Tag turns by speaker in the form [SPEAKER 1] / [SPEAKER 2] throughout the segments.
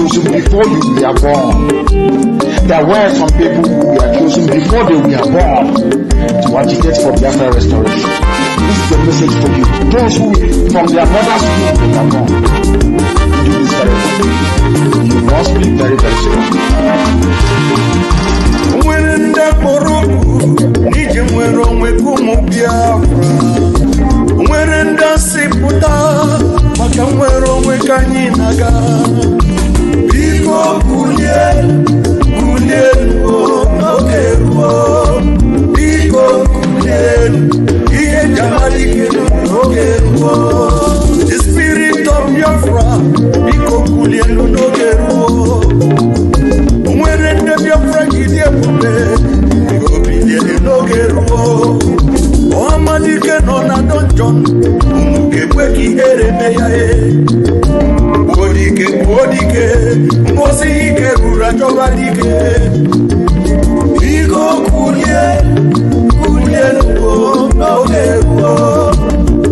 [SPEAKER 1] chosen before you were born. There were some people who were chosen before they were born to agitate for Biafra restoration. This is the message for you. Those who from their mother's womb were born. Do this very well. You must be very, very strong.
[SPEAKER 2] When the Poroku, Nijim were on with Biafra. When the Siputa, Makam were on with Kaninaga. Biko Kulien, oh, Okero. Biko Kulien, Okero. The spirit of Biafra, Biko Kulien, Okero. When the Biafra Gideon, Biko Kulien, Okero. Omadike nona donjon, Umuke Eremeyae. Bodike, Mosike, Rurajovadike. Biko Kulien, Okero.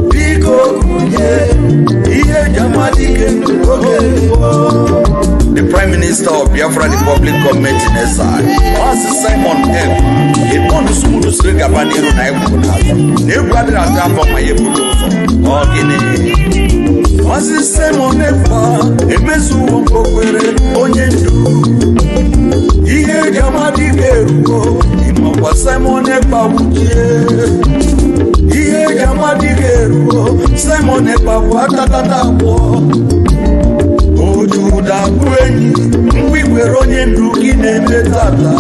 [SPEAKER 2] Biko Kulien, Jamadike, Okero. The Prime Minister of Biafra Republic Government in SI, Master Simon Ekpa, he wants to smooth the string of an hero. Nobody has done for my Master Simon Ekpa, a mesu of Pokwere, Onyendu. He had Jamadike, Imamba Simon Ekpa, he had Jamadike, Simon Ekpa, Watatata. Ojuda kweni, we were on Yenduki Nebetata.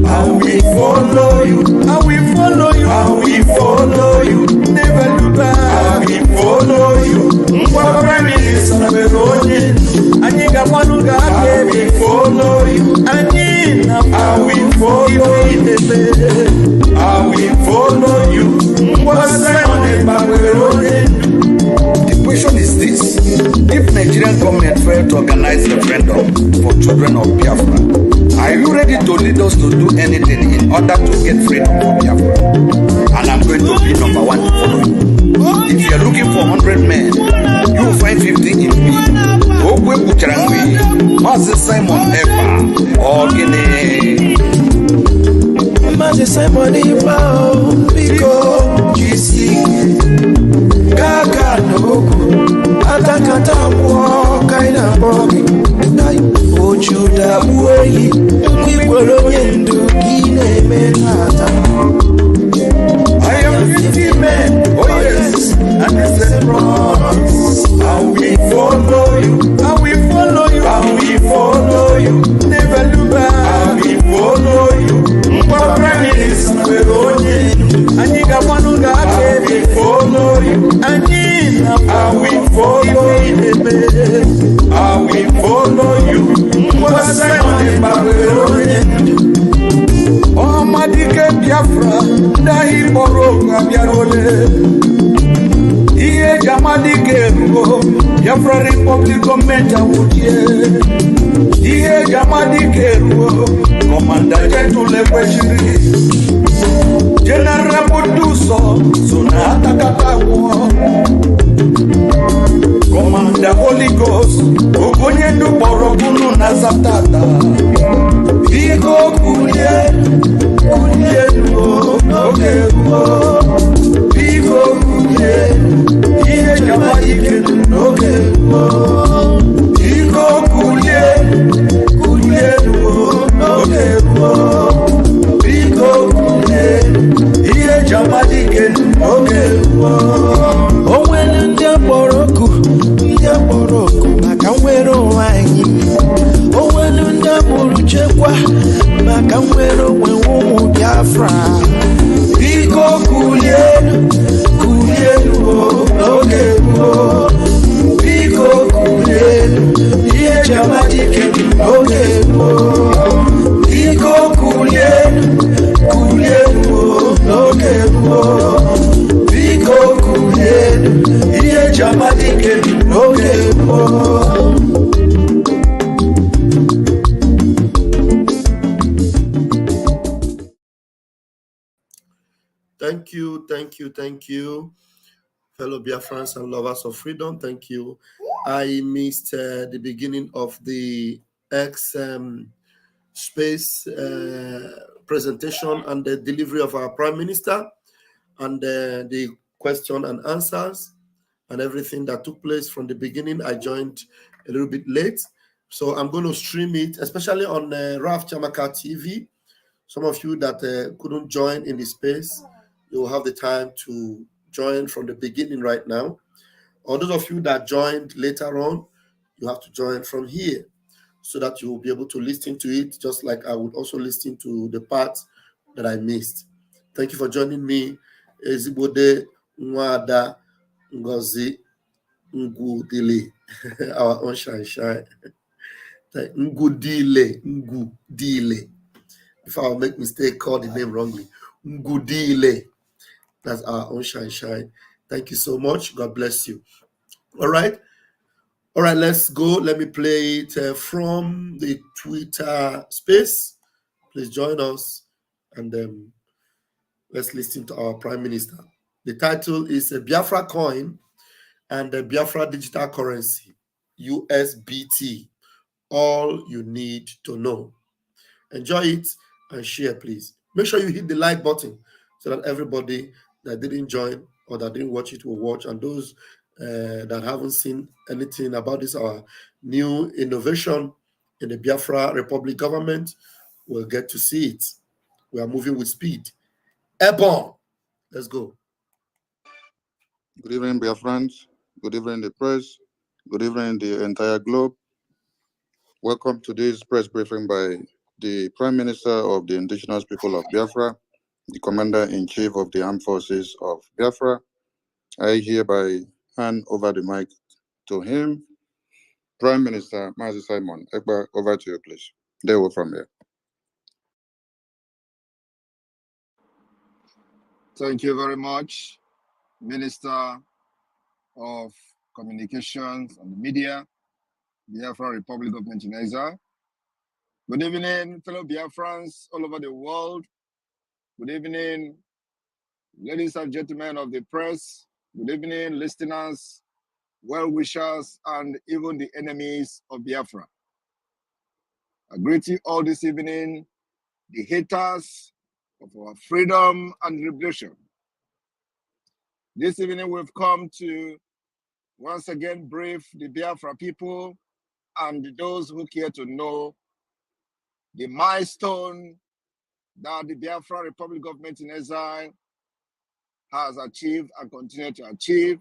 [SPEAKER 2] I will follow you, I will follow you, I will follow you, never look back. I will follow you, Prime Minister Veronin, Aniga Manuga, I will follow you, Anina, I will follow you, I will follow you, The question is this: if Nigerian government failed to organize a referendum for children of Biafra, are you ready to lead us to do anything in order to get freedom for Biafra? And I'm going to be number one to follow you. If you're looking for 100 men, you will find 50 in me. Ogwe Bucharangwe, Master Simon Ekpa, or Guinea.
[SPEAKER 3] Master Simon Ekpa, Biko, GC, Kaka Noku. Atakata kaina bogi Ojuda uweyi Kwibolo yendu kine menata
[SPEAKER 2] I am 50 men, oh yes, and it's a promise. I will follow you, I will follow you, I will follow you, never look back. I will follow you, Prime Minister Veronin, Aniga Manuga, I will follow you, Anina, I will follow you, I will follow you, Oh, Madike Biafra, Dahi Boroga Biarole. Iye Jamadike Biafra Republic Government Awutie. Iye Jamadike Commander General Bashiri. General Buduso, Sonata Katawo. Commander Holy Ghost, Ogonyendu Borokunu Nazatata. Biko Kulien, Okero. Biko Kulien, Iye Jamadike, Okero. Biko Kulien, Okero. Biko Kulien, Iye Jamadike, Okero.
[SPEAKER 3] Oh, when the Boroku, maka nwere onwe anyị. Onwelu ndị mụrụ chekwa maka nwere onwe ụmụ Biafra. Biko kulienu n'oge gboo. Biko kulienu ihe Jamadike n'oge gboo. Biko kulienu n'oge gboo. Biko kulienu ihe Jamadike n'oge gboo.
[SPEAKER 4] Thank you, fellow Biafrans and lovers of freedom. Thank you. I missed the beginning of the X space presentation and the delivery of our Prime Minister, and the question and answers and everything that took place from the beginning. I joined a little bit late, so I'm going to stream it, especially on Raf Chamaka TV. Some of you that couldn't join in the space, you will have the time to join from the beginning right now. Or those of you that joined later on, you have to join from here so that you will be able to listen to it, just like I would also listen to the parts that I missed. Thank you for joining me. Ezibode Nwada Ngozi Ngudile, our own shine. Ngudile. If I make mistake, call the name wrongly. Ngudile. That's our own shine. Thank you so much. God bless you. All right, let's go. Let me play it from the Twitter space. Please join us, and let's listen to our Prime Minister. The title is Biafracoin and the Biafra Digital Currency, USBT. All you need to know. Enjoy it and share, please. Make sure you hit the like button so that everybody that didn't join or that didn't watch it will watch, and those that haven't seen anything about this, our new innovation in the Biafra Republic government, will get to see it. We are moving with speed. Airborne. Let's go.
[SPEAKER 5] Good evening, Biafrans. Good evening, the press. Good evening, the entire globe. Welcome to this press briefing by the Prime Minister of the Indigenous People of Biafra, the Commander-in-Chief of the Armed Forces of Biafra. I hereby hand over the mic to him. Prime Minister Mazi Simon Ekpa, over to you, please. They were from here.
[SPEAKER 6] Thank you very much, Minister of Communications and Media, Biafra Republic of Nigeria. Good evening, fellow Biafrans all over the world. Good evening, ladies and gentlemen of the press. Good evening, listeners, well-wishers, and even the enemies of Biafra. I greet you all this evening, the haters of our freedom and revolution. This evening we've come to once again brief the Biafra people and those who care to know the milestone that the Biafra Republic Government in Exile has achieved and continue to achieve,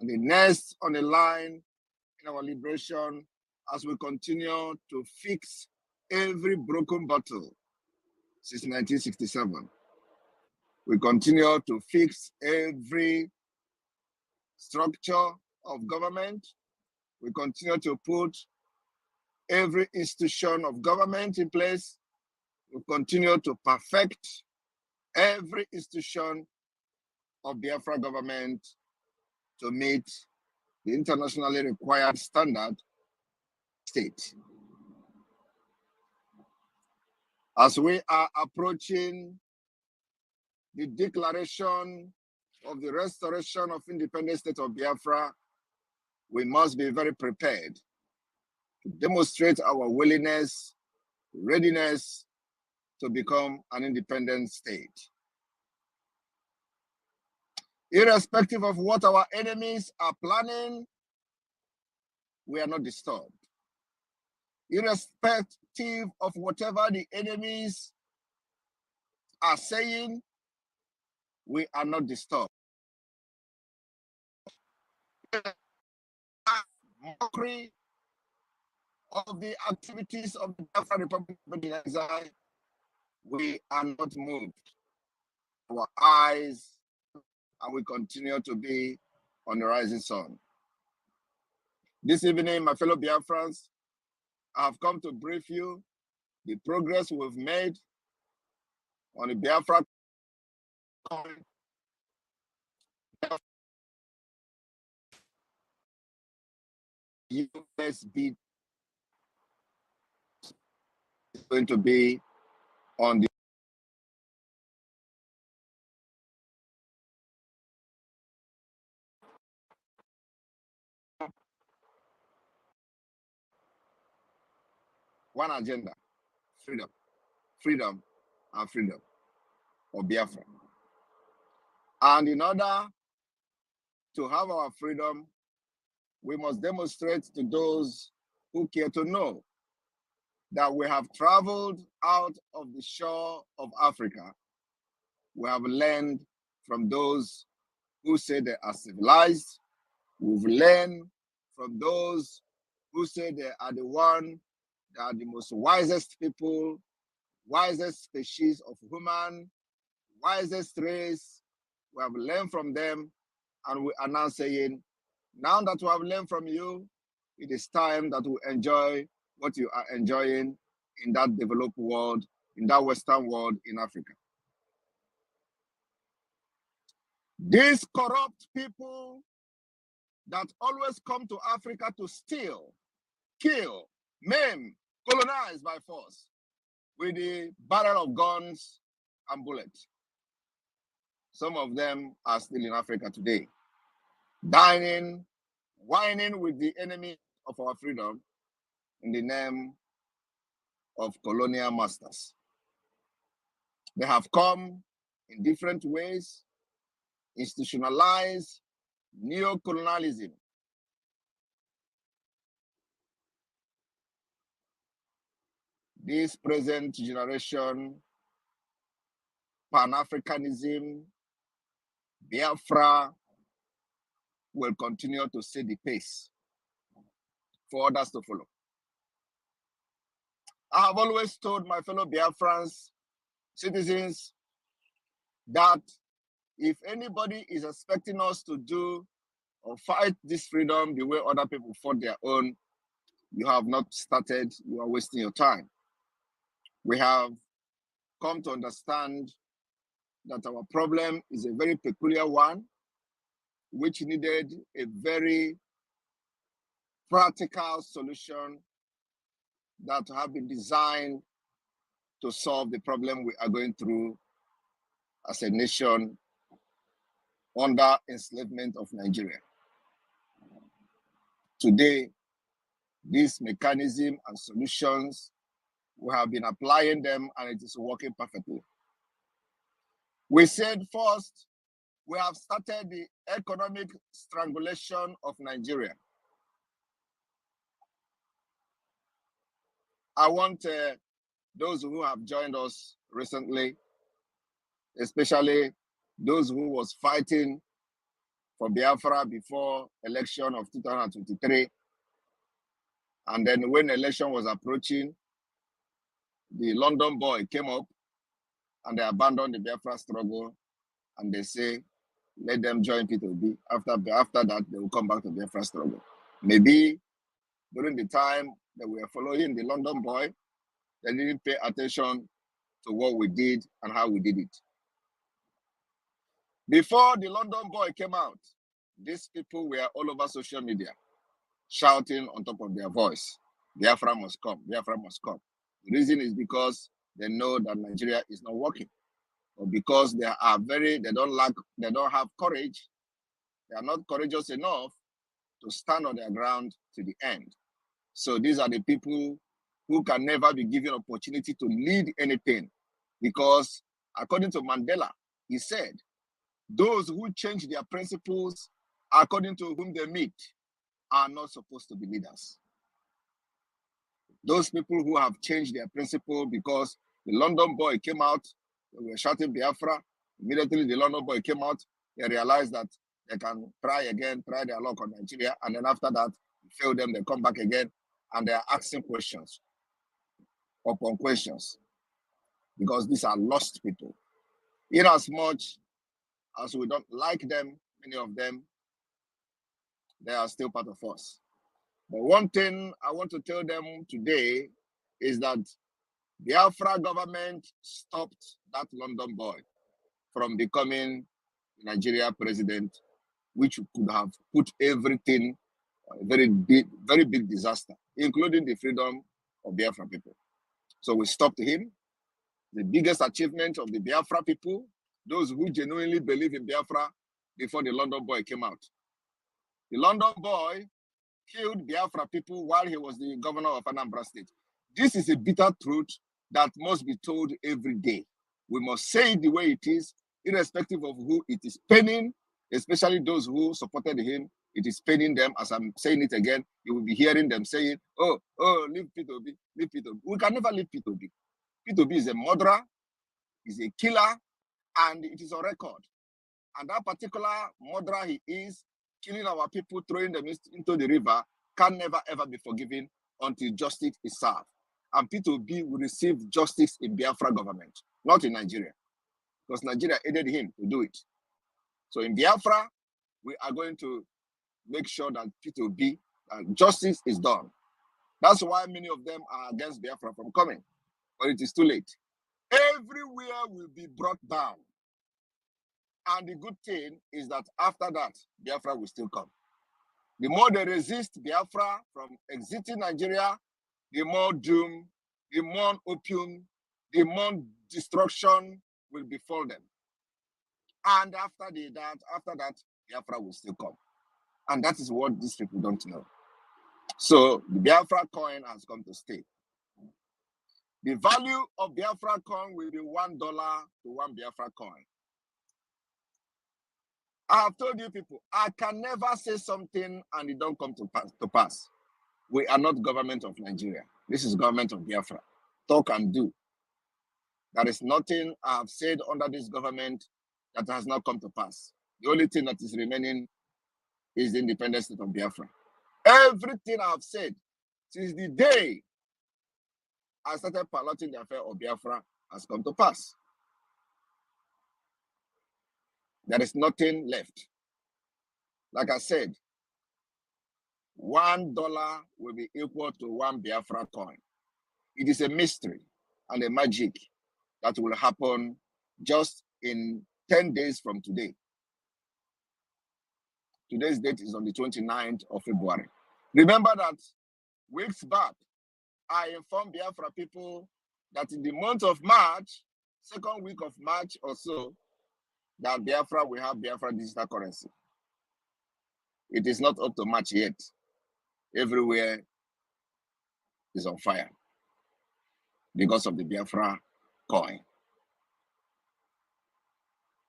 [SPEAKER 6] and the next on the line in our liberation as we continue to fix every broken bottle since 1967. We continue to fix every structure of government. We continue to put every institution of government in place. We continue to perfect every institution of Biafra government to meet the internationally required standard state. As we are approaching the declaration of the restoration of independent state of Biafra, we must be very prepared to demonstrate our willingness, readiness to become an independent state. Irrespective of what our enemies are planning, we are not disturbed. Irrespective of whatever the enemies are saying, we are not disturbed. Mockery of the activities of the Biafra Republic of Nigeria, we are not moved. Our eyes, and we continue to be on the rising sun. This evening, my fellow Biafrans, I have come to brief you the progress we've made on the Biafra USBT is going to be on the one agenda: freedom, freedom, and freedom of Biafra. And in order to have our freedom, we must demonstrate to those who care to know that we have traveled out of the shore of Africa. We have learned from those who say they are civilized. We've learned from those who say they are the one that are the most wisest people, wisest species of human, wisest race. We have learned from them, and we are now saying, now that we have learned from you, it is time that we enjoy what you are enjoying in that developed world, in that Western world, in Africa. These corrupt people that always come to Africa to steal, kill, maim, colonize by force with the barrel of guns and bullets. Some of them are still in Africa today, dining, whining with the enemy of our freedom in the name of colonial masters. They have come in different ways, institutionalized neo-colonialism. This present generation, Pan-Africanism, Biafra, will continue to set the pace for others to follow. I have always told my fellow Biafrans, citizens, that if anybody is expecting us to do or fight this freedom the way other people fought their own, you have not started, you are wasting your time. We have come to understand that our problem is a very peculiar one, which needed a very practical solution that have been designed to solve the problem we are going through as a nation under enslavement of Nigeria. Today, this mechanism and solutions, we have been applying them and it is working perfectly. We said first, we have started the economic strangulation of Nigeria. I want those who have joined us recently, especially those who was fighting for Biafra before election of 2023. And then when election was approaching, the London boy came up and they abandoned the Biafra struggle and they say, let them join P2B. After that, they will come back to Biafra struggle. Maybe during the time that we were following the London boy, they didn't pay attention to what we did and how we did it. Before the London boy came out, these people were all over social media, shouting on top of their voice, Biafra must come, Biafra must come. The reason is because they know that Nigeria is not working, or because they don't have courage. They are not courageous enough to stand on their ground to the end. So these are the people who can never be given opportunity to lead anything, because according to Mandela, he said, those who change their principles according to whom they meet are not supposed to be leaders. Those people who have changed their principle because the London boy came out, they were shouting Biafra. Immediately the London boy came out, they realized that they can try again, try their luck on Nigeria. And then after that, fail them, they come back again and they are asking questions upon questions, because these are lost people. In as much as we don't like them, many of them, they are still part of us. But one thing I want to tell them today is that the Biafra government stopped that London boy from becoming Nigeria president, which could have put everything a very big disaster, including the freedom of Biafra people. So we stopped him. The biggest achievement of the Biafra people, those who genuinely believe in Biafra, before the London boy came out. The London boy killed Biafra people while he was the governor of Anambra State. This is a bitter truth that must be told every day. We must say it the way it is, irrespective of who it is paining, especially those who supported him. It is paining them. As I'm saying it again, you will be hearing them saying, oh, leave P2B, leave P2B. We can never leave P2B. P2B is a murderer, is a killer, and it is on record. And that particular murderer he is, killing our people, throwing them into the river, can never ever be forgiven until justice is served. And P2B will receive justice in Biafra government, not in Nigeria, because Nigeria aided him to do it. So in Biafra, we are going to make sure that P2B, justice is done. That's why many of them are against Biafra from coming, but it is too late. Everywhere will be brought down. And the good thing is that after that, Biafra will still come. The more they resist Biafra from exiting Nigeria, the more doom, the more opium, the more destruction will befall them. And after that, Biafra will still come. And that is what these people don't know. So the Biafra coin has come to stay. The value of Biafra coin will be $1 to 1 Biafra coin. I have told you people, I can never say something and it don't come to pass. We are not government of Nigeria. This is government of Biafra. Talk and do. There is nothing I have said under this government that has not come to pass. The only thing that is remaining is the independent state of Biafra. Everything I have said since the day I started piloting the affair of Biafra has come to pass. There is nothing left. Like I said, $1 will be equal to 1 Biafra coin. It is a mystery and a magic that will happen just in 10 days from today. Today's date is on the 29th of February. Remember that weeks back, I informed Biafra people that in the month of March, second week of March or so, that Biafra will have Biafra digital currency. It is not up to March yet. Everywhere is on fire because of the Biafra coin.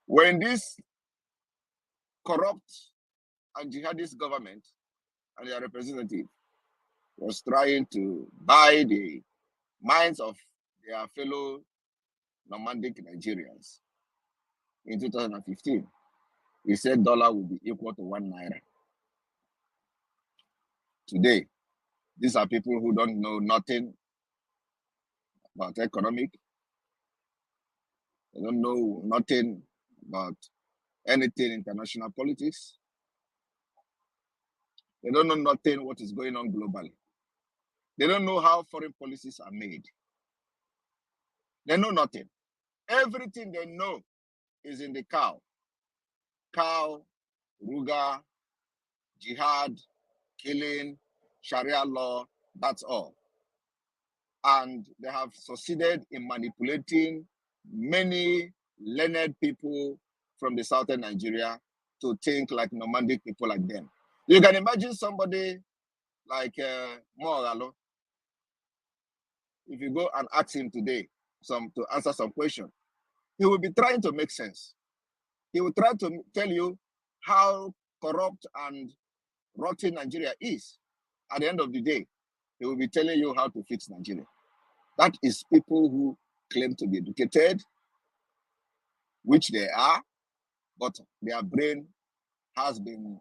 [SPEAKER 6] When this corrupt and jihadist government and their representative was trying to buy the minds of their fellow nomadic Nigerians in 2015, he said dollar will be equal to 1 naira. Today, these are people who don't know nothing about economic. They don't know nothing about anything international politics. They don't know nothing what is going on globally. They don't know how foreign policies are made. They know nothing. Everything they know is in the cow. Cow, Ruga, jihad, killing, Sharia law, that's all. And they have succeeded in manipulating many learned people from the southern Nigeria to think like nomadic people like them. You can imagine somebody like Moralo. If you go and ask him today to answer some question, he will be trying to make sense. He will try to tell you how corrupt and rotten Nigeria is. At the end of the day, he will be telling you how to fix Nigeria. That is people who claim to be educated, which they are, but their brain has been,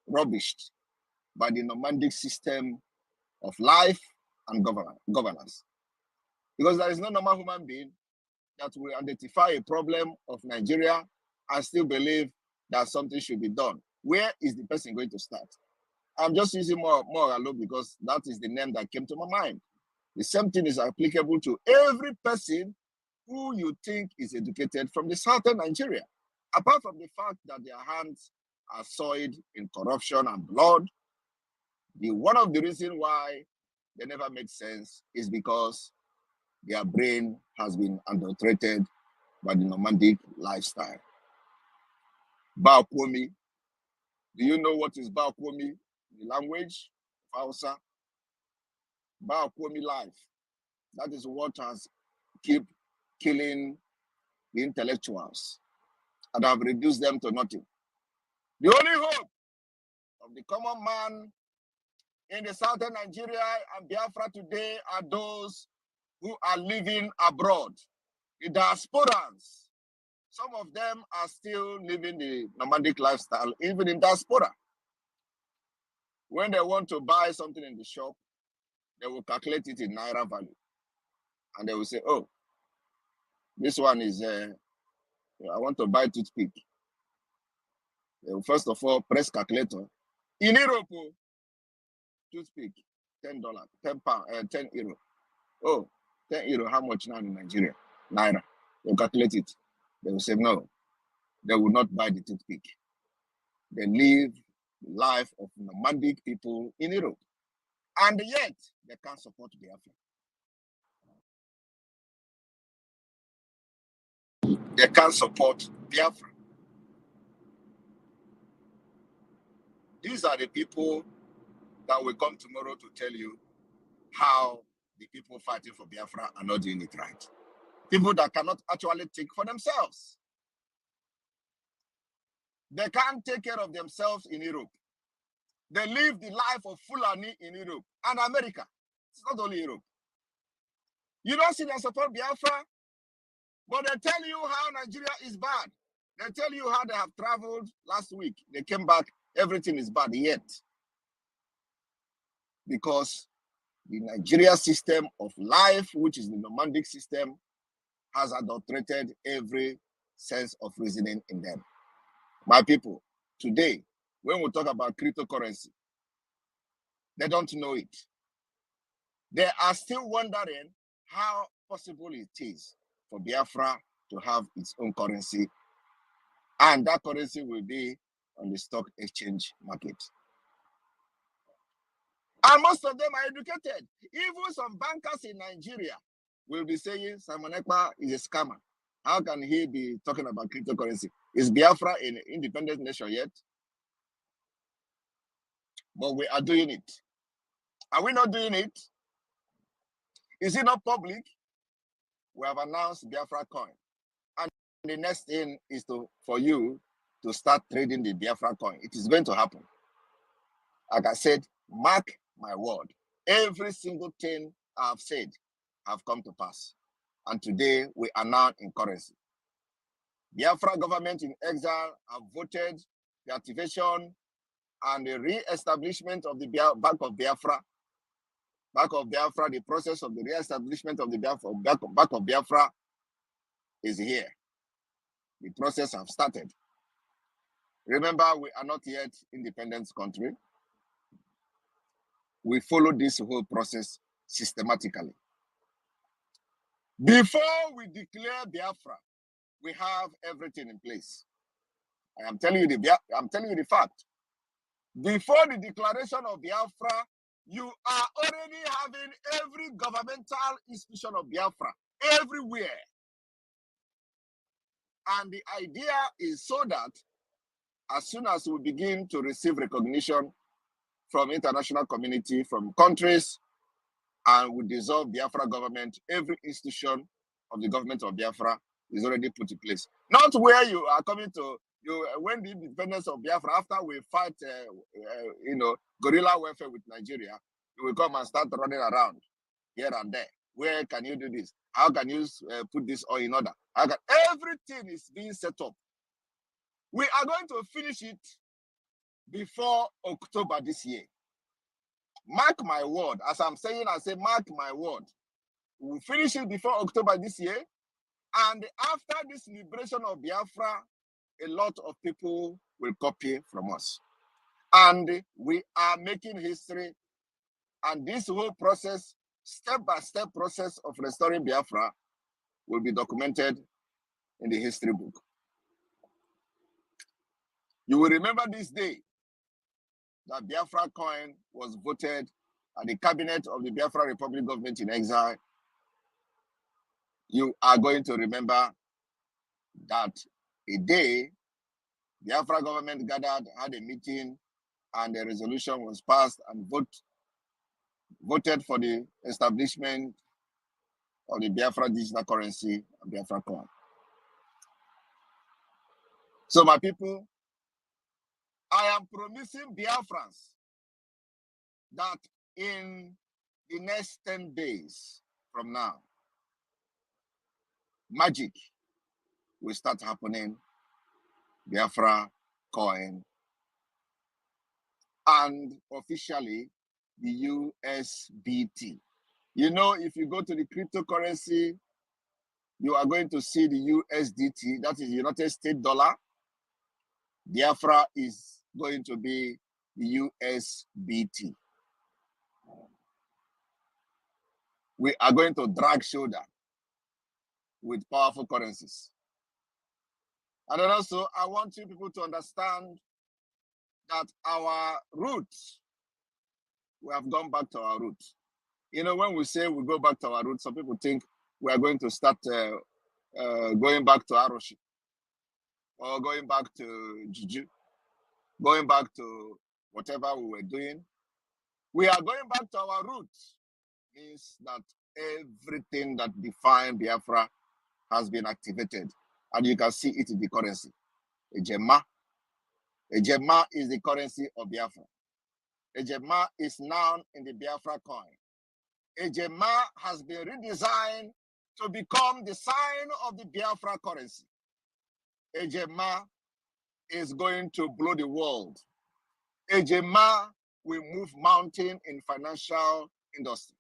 [SPEAKER 6] rubbished by the nomadic system of life and governance. Because there is no normal human being that will identify a problem of Nigeria and still believe that something should be done. Where is the person going to start? I'm just using Moralo because that is the name that came to my mind. The same thing is applicable to every person who you think is educated from the southern Nigeria. Apart from the fact that their hands are soiled in corruption and blood, one of the reasons why they never made sense is because their brain has been adulterated by the nomadic lifestyle. Baokwomi. Do you know what is Baokwomi? The language of Hausa. Biafracoin life. That is what has keep killing the intellectuals and have reduced them to nothing. The only hope of the common man in the southern Nigeria and Biafra today are those who are living abroad, the diasporans. Some of them are still living the nomadic lifestyle, even in diaspora. When they want to buy something in the shop, they will calculate it in Naira value. And they will say, oh, this one is, I want to buy toothpick. They will first of all press calculator. In Europe, toothpick, $10, 10 pound, 10 euro. Oh, 10 euro, how much now in Nigeria? Naira. They'll calculate it. They will say, no, they will not buy the toothpick. They live the life of nomadic people in Europe. And yet, they can't support Biafra. They can't support Biafra. These are the people that will come tomorrow to tell you how the people fighting for Biafra are not doing it right. People that cannot actually think for themselves. They can't take care of themselves in Europe. They live the life of Fulani in Europe and America. It's not only Europe. You don't see them support Biafra, but they tell you how Nigeria is bad. They tell you how they have traveled last week. They came back, everything is bad yet. Because the Nigeria system of life, which is the nomadic system, has adulterated every sense of reasoning in them. My people, today, when we talk about cryptocurrency, they don't know it. They are still wondering how possible it is for Biafra to have its own currency, and that currency will be on the stock exchange market. And most of them are educated. Even some bankers in Nigeria will be saying Simon Ekpa is a scammer. How can he be talking about cryptocurrency? Is Biafra an independent nation yet? But we are doing it. Are we not doing it? Is it not public? We have announced Biafracoin. And the next thing is for you to start trading the Biafracoin. It is going to happen. Like I said, mark my word. Every single thing I have said have come to pass. And today we are now in currency. Biafra government in exile have voted the activation and the re-establishment of the Bank of Biafra. Bank of Biafra, the process of the re-establishment of the Bank of Biafra is here. The process has started. Remember, we are not yet independent country. We follow this whole process systematically. Before we declare Biafra, we have everything in place. I'm telling you the fact. Before the declaration of Biafra, you are already having every governmental institution of Biafra everywhere. And the idea is so that as soon as we begin to receive recognition from international community, from countries, and we dissolve Biafra government, every institution of the government of Biafra is already put in place. Not where you are coming to, when the independence of Biafra, after we fight, guerrilla warfare with Nigeria, you will come and start running around here and there. Where can you do this? How can you put this all in order? Everything is being set up. We are going to finish it before October this year. Mark my word. As I'm saying, I say, mark my word. We'll finish it before October this year. And after this liberation of Biafra, a lot of people will copy from us. And we are making history. And this whole process, step-by-step process of restoring Biafra will be documented in the history book. You will remember this day that Biafracoin was voted at the cabinet of the Biafra Republic government in exile. You are going to remember that a day Biafra government gathered, had a meeting, and a resolution was passed and vote voted for the establishment of the Biafra digital currency and Biafracoin. So my people, I am promising Biafrans that in the next 10 days from now, magic will start happening. Biafra coin and officially the USBT. You know, if you go to the cryptocurrency, you are going to see the USDT, that is United States dollar. Biafra is going to be the USBT. We are going to drag shoulder with powerful currencies. And then also, I want you people to understand that our roots, we have gone back to our roots. You know, when we say we go back to our roots, some people think we are going to start going back to Aroshi, or going back to Juju, going back to whatever we were doing. We are going back to our roots. Means that everything that defined Biafra has been activated, and you can see it in the currency. Ejema. Ejema is the currency of Biafra. Ejema is now in the Biafra coin. Ejema has been redesigned to become the sign of the Biafra currency. Ejema is going to blow the world. Ejema will move mountain in financial industry.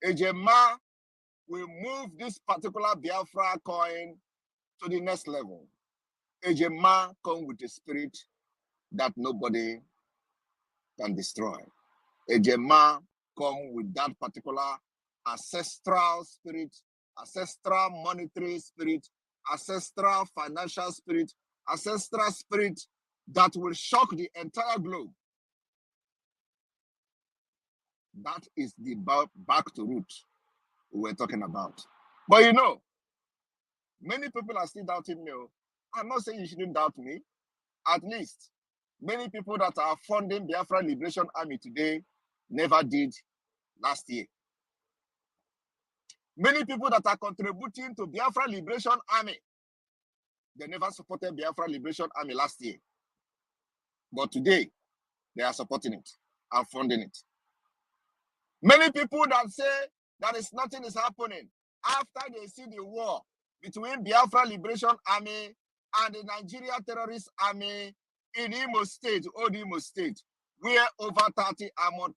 [SPEAKER 6] Ejema will move this particular Biafra coin to the next level. Ejema come with a spirit that nobody can destroy. Ejema come with that particular ancestral spirit, ancestral monetary spirit, ancestral financial spirit, ancestral spirit that will shock the entire globe. That is the back to root we're talking about. But you know, many people are still doubting me. I'm not saying you shouldn't doubt me. At least many people that are funding Biafra Liberation Army today never did last year. Many people that are contributing to Biafra Liberation Army, they never supported Biafra Liberation Army last year. But today, they are supporting it and funding it. Many people that say that nothing is happening after they see the war between Biafra Liberation Army and the Nigeria Terrorist Army in Imo State, Old Imo State, where over 30 armored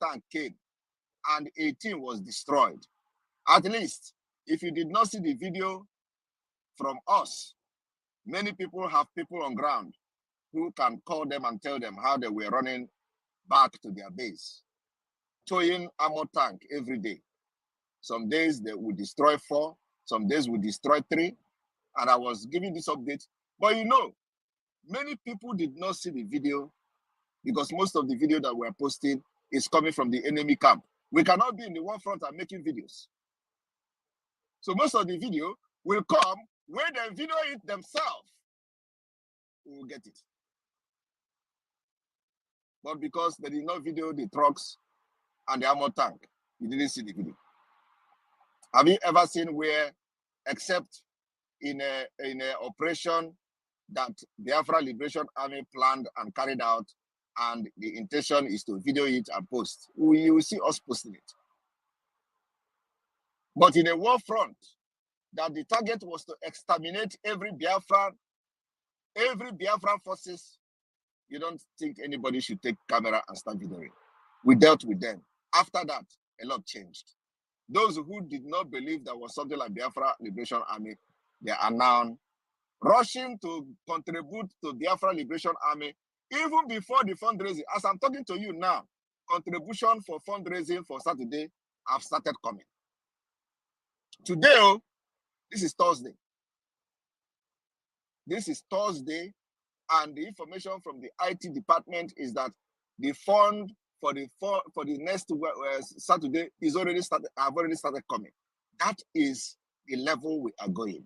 [SPEAKER 6] tank came and 18 was destroyed. At least, if you did not see the video from us, many people have people on ground who can call them and tell them how they were running back to their base, towing armored tank every day. Some days they would destroy 4, some days would destroy 3, and I was giving this update. But you know, many people did not see the video because most of the video that we're posting is coming from the enemy camp. We cannot be in the one front and making videos. So most of the video will come when they video it themselves. We will get it. But because they did not video the trucks and the armored tank, you didn't see the video. Have you ever seen where, except in a operation that Biafra Liberation Army planned and carried out, and the intention is to video it and post? You will see us posting it. But in a war front, that the target was to exterminate every Biafran forces, you don't think anybody should take camera and start videoing. We dealt with them. After that, a lot changed. Those who did not believe there was something like Biafra Liberation Army, they are now rushing to contribute to Biafra Liberation Army even before the fundraising. As I'm talking to you now, contribution for fundraising for Saturday have started coming. Today, this is Thursday. This is Thursday, and the information from the IT department is that the fund for the next Saturday is already started. Have already started coming. That is the level we are going.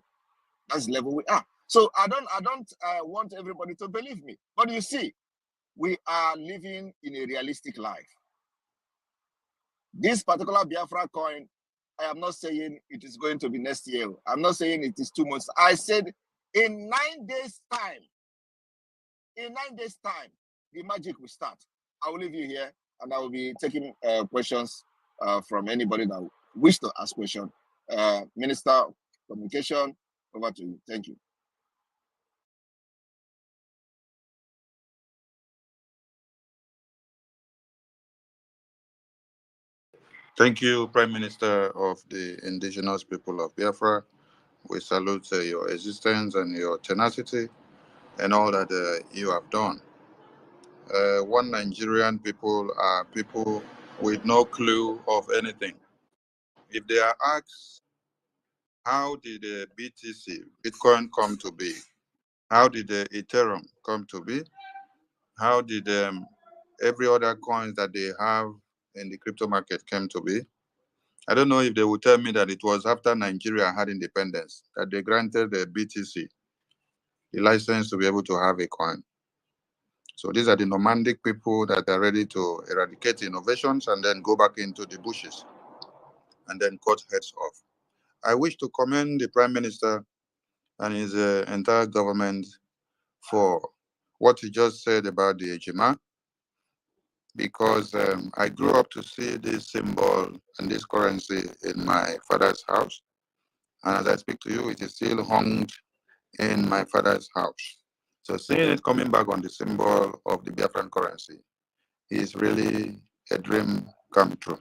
[SPEAKER 6] That's the level we are. So I don't want everybody to believe me, but you see, we are living in a realistic life. This particular Biafra coin, I am not saying it is going to be next year. I'm not saying it is 2 months. I said in 9 days' time, the magic will start. I will leave you here, and I will be taking questions from anybody that wish to ask questions. Minister of Communication, over to you. Thank you.
[SPEAKER 5] Thank you, Prime Minister of the indigenous people of Biafra. We salute your existence and your tenacity and all that you have done. One Nigerian people are people with no clue of anything. If they are asked, how did the BTC, Bitcoin, come to be? How did the Ethereum come to be? How did every other coins that they have in the crypto market came to be? I don't know if they will tell me that it was after Nigeria had independence that they granted the BTC the license to be able to have a coin. So these are the nomadic people that are ready to eradicate innovations and then go back into the bushes and then cut heads off. I wish to commend the Prime Minister and his entire government for what he just said about the Ejima, because I grew up to see this symbol and this currency in my father's house. And as I speak to you, it is still hung in my father's house. So seeing it coming back on the symbol of the Biafran currency is really a dream come true.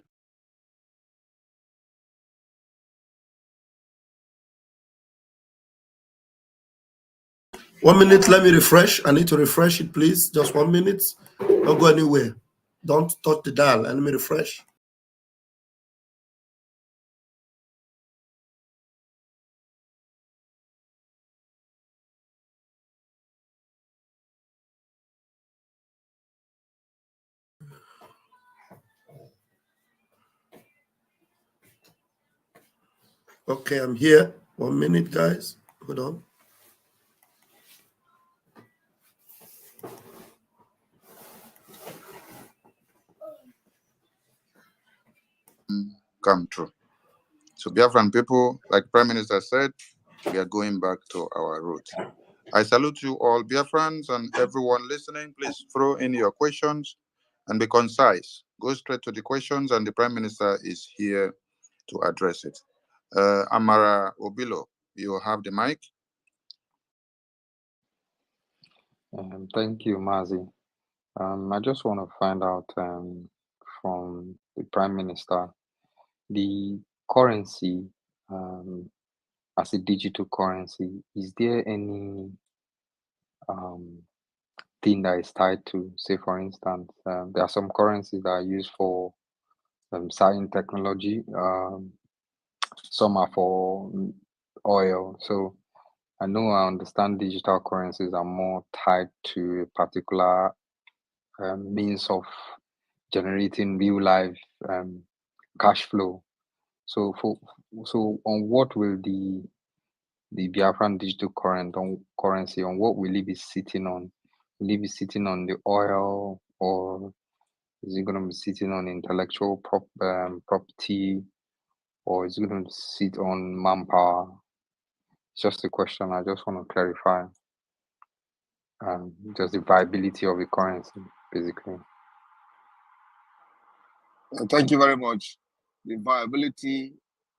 [SPEAKER 4] One minute, let me refresh. I need to refresh it, please. Just 1 minute. Don't go anywhere. Don't touch the dial. Let me refresh. Okay, I'm here. 1 minute, guys. Hold on.
[SPEAKER 5] Come true. So Biafran people, like Prime Minister said, we are going back to our roots. I salute you all, Biafrans, and everyone listening. Please throw in your questions and be concise. Go straight to the questions, and the Prime Minister is here to address it. Amara Obilo, you have the mic.
[SPEAKER 7] Thank you, Mazi. I just want to find out from the Prime Minister, the currency as a digital currency, is there any thing that is tied to, say, for instance, there are some currencies that are used for certain technology, some are for oil. So I understand digital currencies are more tied to a particular means of generating real life cash flow. So on what will the Biafran digital currency, on what will it be sitting on? Will it be sitting on the oil, or is it going to be sitting on intellectual property, or is it going to sit on manpower? It's just a question. I just want to clarify just the viability of the currency, basically.
[SPEAKER 6] Thank you very much. The viability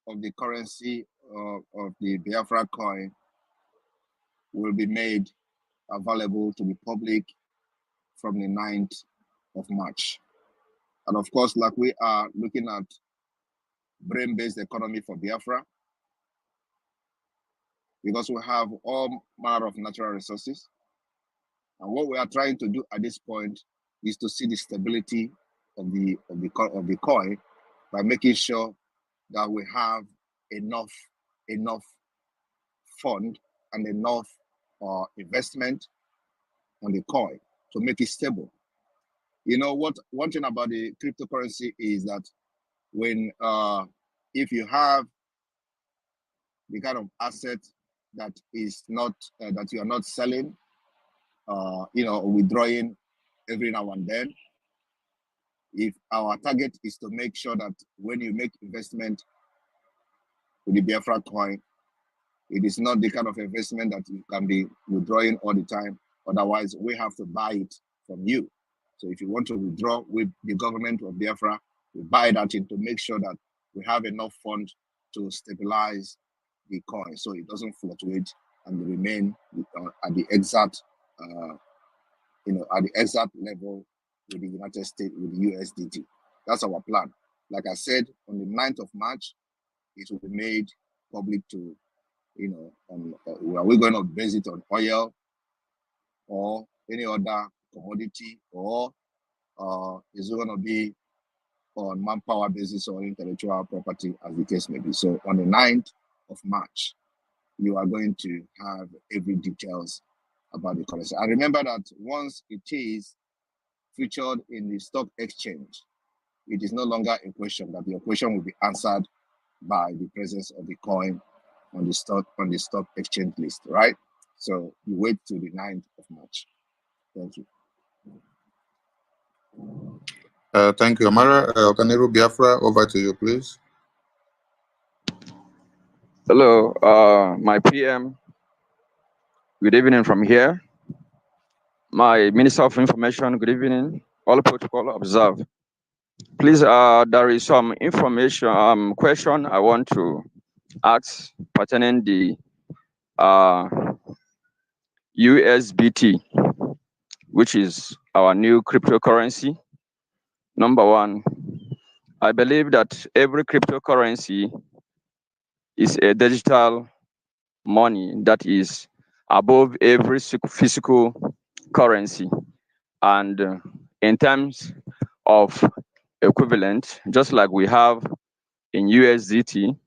[SPEAKER 6] of the currency of the Biafra coin will be made available to the public from the 9th of March. And of course, like we are looking at brain-based economy for Biafra, because we have all manner of natural resources. And what we are trying to do at this point is to see the stability of the coin by making sure that we have enough fund and enough investment on the coin to make it stable. You know what? One thing about the cryptocurrency is that when if you have the kind of asset that is not that you are not selling, withdrawing every now and then, if our target is to make sure that when you make investment with the Biafra coin, it is not the kind of investment that you can be withdrawing all the time. Otherwise, we have to buy it from you. So if you want to withdraw with the government of Biafra, we buy that in to make sure that we have enough funds to stabilize the coin so it doesn't fluctuate and remain at the exact, at the exact level with the United States, with the USDT. That's our plan. Like I said, on the 9th of March, it will be made public to, are we going to base it on oil or any other commodity, or is it going to be on manpower basis or intellectual property, as the case may be. So on the 9th of March, you are going to have every details about the currency. And remember that once it is featured in the stock exchange, it is no longer a question, that your question will be answered by the presence of the coin on the stock exchange list, right? So you wait till the 9th of March. Thank you.
[SPEAKER 5] Thank you, Amara. Kaneru Biafra, over to you, please.
[SPEAKER 8] Hello, my PM. Good evening from here. My Minister of Information, good evening. All protocol observed. Please, there is some information, question I want to ask pertaining the USBT, which is our new cryptocurrency. Number one, I believe that every cryptocurrency is a digital money that is above every physical currency. And in terms of equivalent, just like we have in USDT,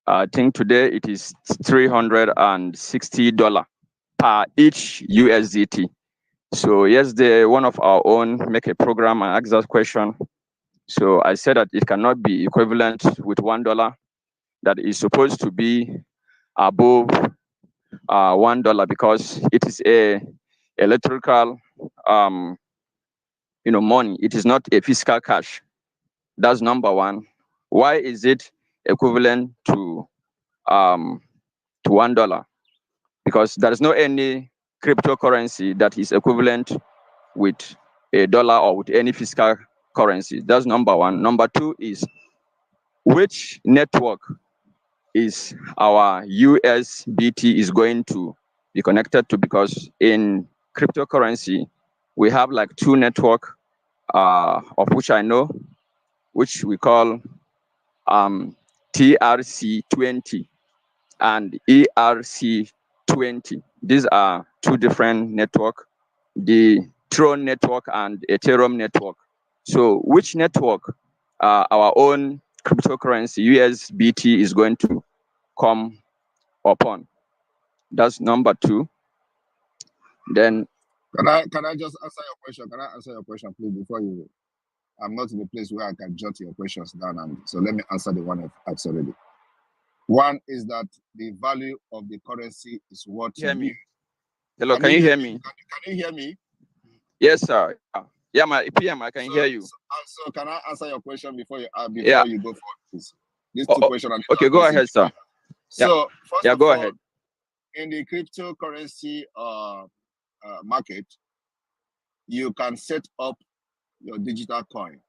[SPEAKER 8] I think today it is $360 per each USDT. So yesterday, one of our own make a program and ask that question. So I said that it cannot be equivalent with $1, that is supposed to be above $1 because it is a electrical money. It is not a fiscal cash. That's number one. Why is it equivalent to $1? Because there is no any cryptocurrency that is equivalent with a dollar or with any fiscal currency. That's number one. Number two is, which network is our USBT is going to be connected to? Because in cryptocurrency, we have like two networks, of which I know, which we call TRC20 and ERC20. These are two different networks, the Tron network and Ethereum network. So which network our own cryptocurrency USBT is going to come upon? That's number two. Then
[SPEAKER 6] Can I just answer your question? Can I answer your question, please, before you? I'm not in a place where I can jot your questions down, and so let me answer the one I've asked already. One is that the value of the currency is what
[SPEAKER 8] hear me.
[SPEAKER 6] you.
[SPEAKER 8] Hello, can you hear me?
[SPEAKER 6] Can you hear me?
[SPEAKER 8] Yes, sir. Yeah, my PM, I can hear you.
[SPEAKER 6] So can I answer your question before you you go forward, please? These two questions.
[SPEAKER 8] Okay, go ahead, sir.
[SPEAKER 6] So first of
[SPEAKER 8] go
[SPEAKER 6] all,
[SPEAKER 8] ahead.
[SPEAKER 6] In the cryptocurrency market, you can set up your digital coin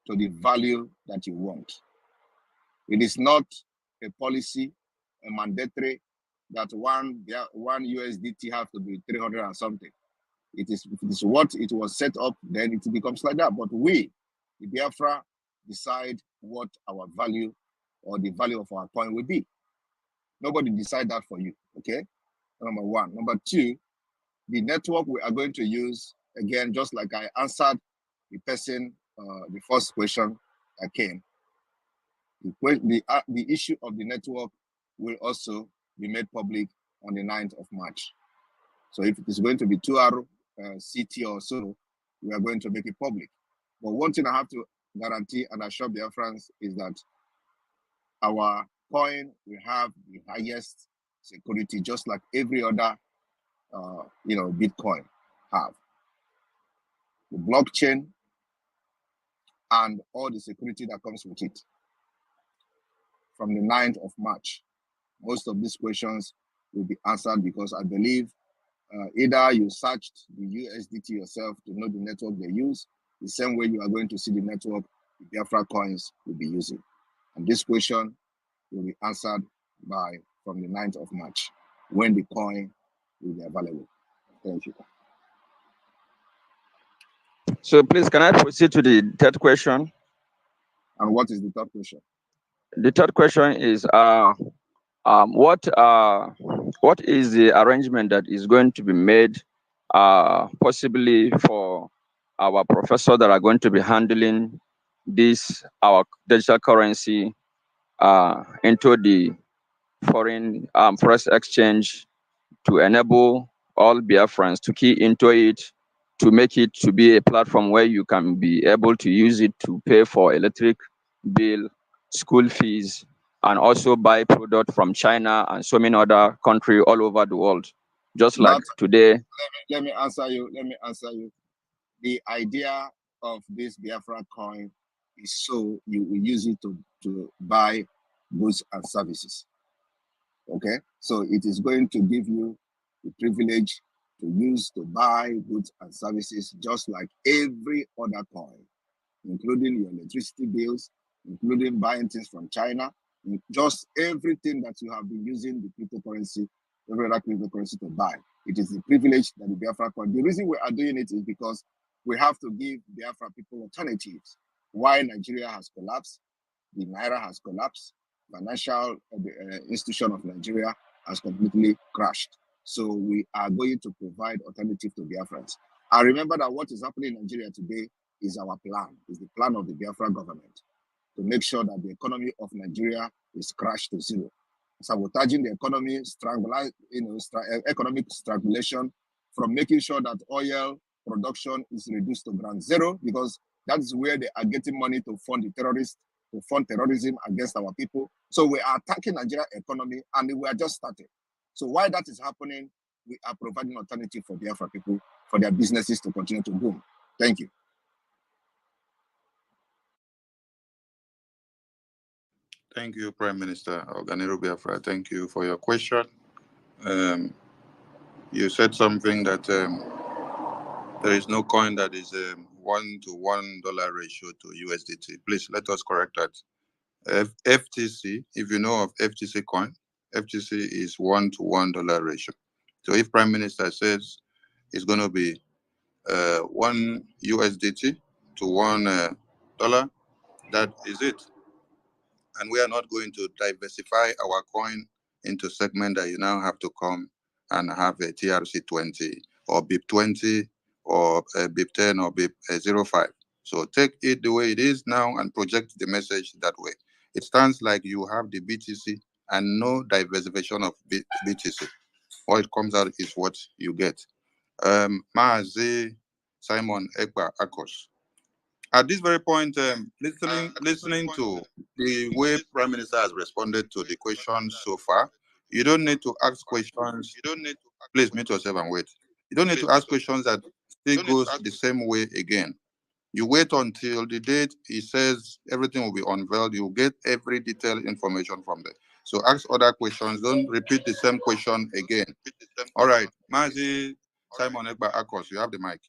[SPEAKER 6] to the value that you want. It is not a policy, a mandatory, that one USDT have to be 300 and something. It is what it was set up, then it becomes like that. But we, the Biafra, decide what our value or the value of our coin will be. Nobody decide that for you, okay? Number one. Number two, the network we are going to use, again, just like I answered the person, the first question that came, the issue of the network will also be made public on the 9th of March. So if it is going to be 2R CT or so, we are going to make it public. But one thing I have to guarantee and assure Biafrans is that our coin will have the highest security, just like every other, Bitcoin have. The blockchain and all the security that comes with it. From the 9th of March, most of these questions will be answered, because I believe either you searched the USDT yourself to know the network they use, the same way you are going to see the network the Biafra coins will be using. And this question will be answered from the 9th of March, when the coin will be available. Thank you.
[SPEAKER 8] So please, can I proceed to the third question?
[SPEAKER 6] And what is the third question?
[SPEAKER 8] The third question is, what is the arrangement that is going to be made, possibly for our professors that are going to be handling this, our digital currency, into the foreign exchange, to enable all Biafrans to key into it, to make it to be a platform where you can be able to use it to pay for electric bill, school fees, and also buy product from China and so many other countries all over the world. Just like today.
[SPEAKER 6] Let me answer you. The idea of this Biafra coin is so you will use it to buy goods and services. Okay, so it is going to give you the privilege to use to buy goods and services just like every other coin, including your electricity bills, including buying things from China, just everything that you have been using the cryptocurrency, every other cryptocurrency to buy. It is the privilege that the Biafra coin. The reason we are doing it is because we have to give Biafra people alternatives. Why Nigeria has collapsed, the Naira has collapsed, financial institution of Nigeria has completely crashed. So we are going to provide alternative to Biafrans. I remember that what is happening in Nigeria today is our plan, is the plan of the Biafra government to make sure that the economy of Nigeria is crashed to zero. Sabotaging the economy, economic strangulation, from making sure that oil production is reduced to ground zero, because that is where they are getting money to fund the terrorists, to fund terrorism against our people. So we are attacking Nigeria economy, and we are just starting. So while that is happening, we are providing alternative for Biafra people, for their businesses to continue to boom. Thank you.
[SPEAKER 5] Thank you, Prime Minister Oganero Biafra. Thank you for your question. You said something that there is no coin that is $1 to $1 ratio to USDT. Please let us correct that. FTC, if you know of FTC coin, FTC is $1 to $1 ratio. So if Prime Minister says it's going to be 1 USDT to $1, that is it. And we are not going to diversify our coin into segment that you now have to come and have a TRC20 or BIP20 or BIP10 or BIP05. So take it the way it is now and project the message that way. It stands like you have the BTC and no diversification of BTC. What it comes out is what you get. Maazi Simon Ekpa Akos. At this very point, listening to the way Prime Minister has responded to the questions so far, you don't need to ask questions. Please mute yourself and wait. You don't need to ask questions that still goes the same way again. You wait until the date he says everything will be unveiled. You get every detailed information from there. So ask other questions. Don't repeat the same question again. All right, Mazi Simon Ekba Akos, you have the mic.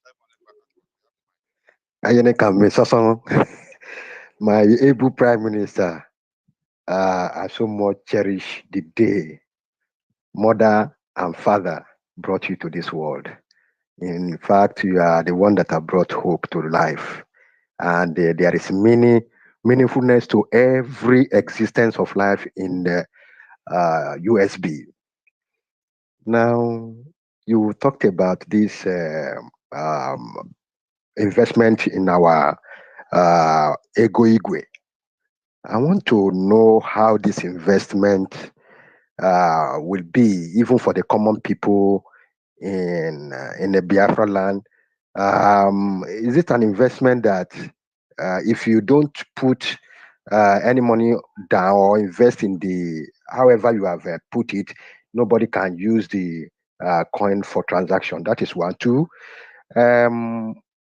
[SPEAKER 9] My able Prime Minister, I so much cherish the day mother and father brought you to this world. In fact, you are the one that have brought hope to life. And there is meaningfulness to every existence of life in the USB. Now, you talked about this investment in our Ego Igwe. I want to know how this investment will be, even for the common people in the Biafra land. Is it an investment that if you don't put any money down or invest in the, however you have put it, nobody can use the coin for transaction? That is one. Two,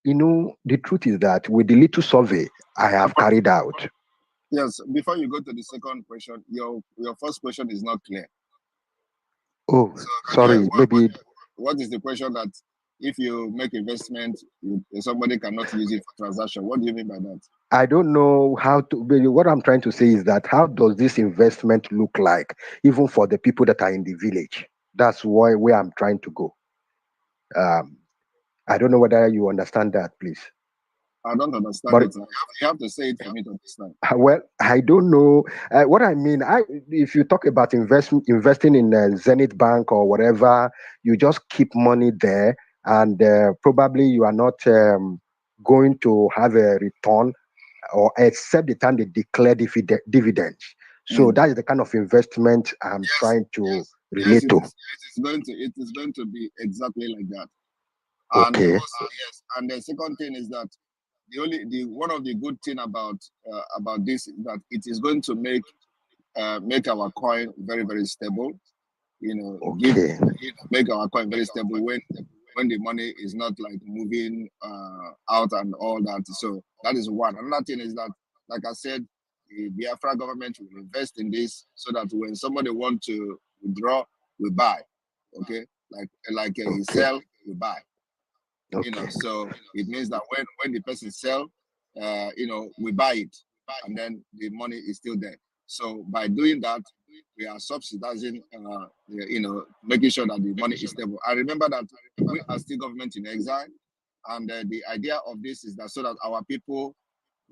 [SPEAKER 9] you know, the truth is that with the little survey I have carried out.
[SPEAKER 6] Yes, before you go to the second question, your first question is not clear.
[SPEAKER 9] Oh,
[SPEAKER 6] So,
[SPEAKER 9] sorry, maybe.
[SPEAKER 6] What is the question that if you make investment, somebody cannot use it for transaction? What do you mean by that?
[SPEAKER 9] I don't know how to. What I'm trying to say is that how does this investment look like, even for the people that are in the village? That's where I'm trying to go. I don't know whether you understand that, please.
[SPEAKER 6] I don't understand
[SPEAKER 9] But
[SPEAKER 6] it. You have to say it for me to understand.
[SPEAKER 9] well, I don't know what I mean. If you talk about investing in Zenith Bank or whatever, you just keep money there, and probably you are not going to have a return, or except the time they declare dividends. So that is the kind of investment I'm trying to relate to.
[SPEAKER 6] It is going to be exactly like that. And
[SPEAKER 9] Okay.
[SPEAKER 6] also, yes. And the second thing is that one of the good thing about this is that it is going to make our coin very, very stable. You know, make our coin very stable when the money is not like moving out and all that. So that is one. Another thing is that, like I said, the Biafra government will invest in this so that when somebody wants to withdraw, we buy. Okay, he sell, we buy.
[SPEAKER 9] Okay.
[SPEAKER 6] You know, so it means that when the person sell, we buy it, and then the money is still there. So by doing that, we are subsidizing, making sure that the money is stable. I remember that we are still government in exile, and the idea of this is that so that our people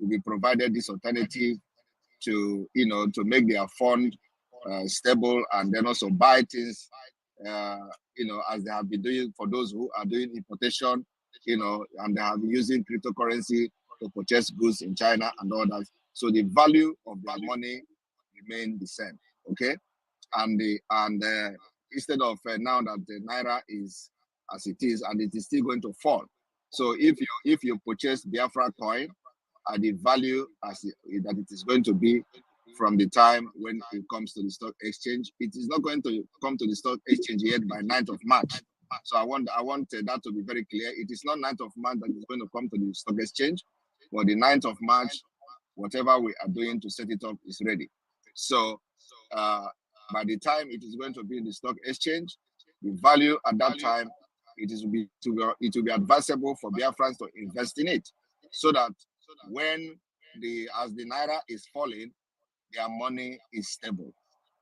[SPEAKER 6] will be provided this alternative to make their fund stable, and then also buy things, as they have been doing for those who are doing importation, and they have been using cryptocurrency to purchase goods in China and all that. So the value of their money remain the same. Okay, and instead of now that the naira is as it is, and it is still going to fall. So if you purchase Biafra coin at the value that it is going to be from the time when it comes to the stock exchange, it is not going to come to the stock exchange yet by 9th of March. So I want that to be very clear. It is not 9th of March that is going to come to the stock exchange, but the 9th of March, whatever we are doing to set it up is ready. So by the time it is going to be in the stock exchange, the value at that time, it will be advisable for Biafrans to invest in it, so that when as the naira is falling, their money is stable,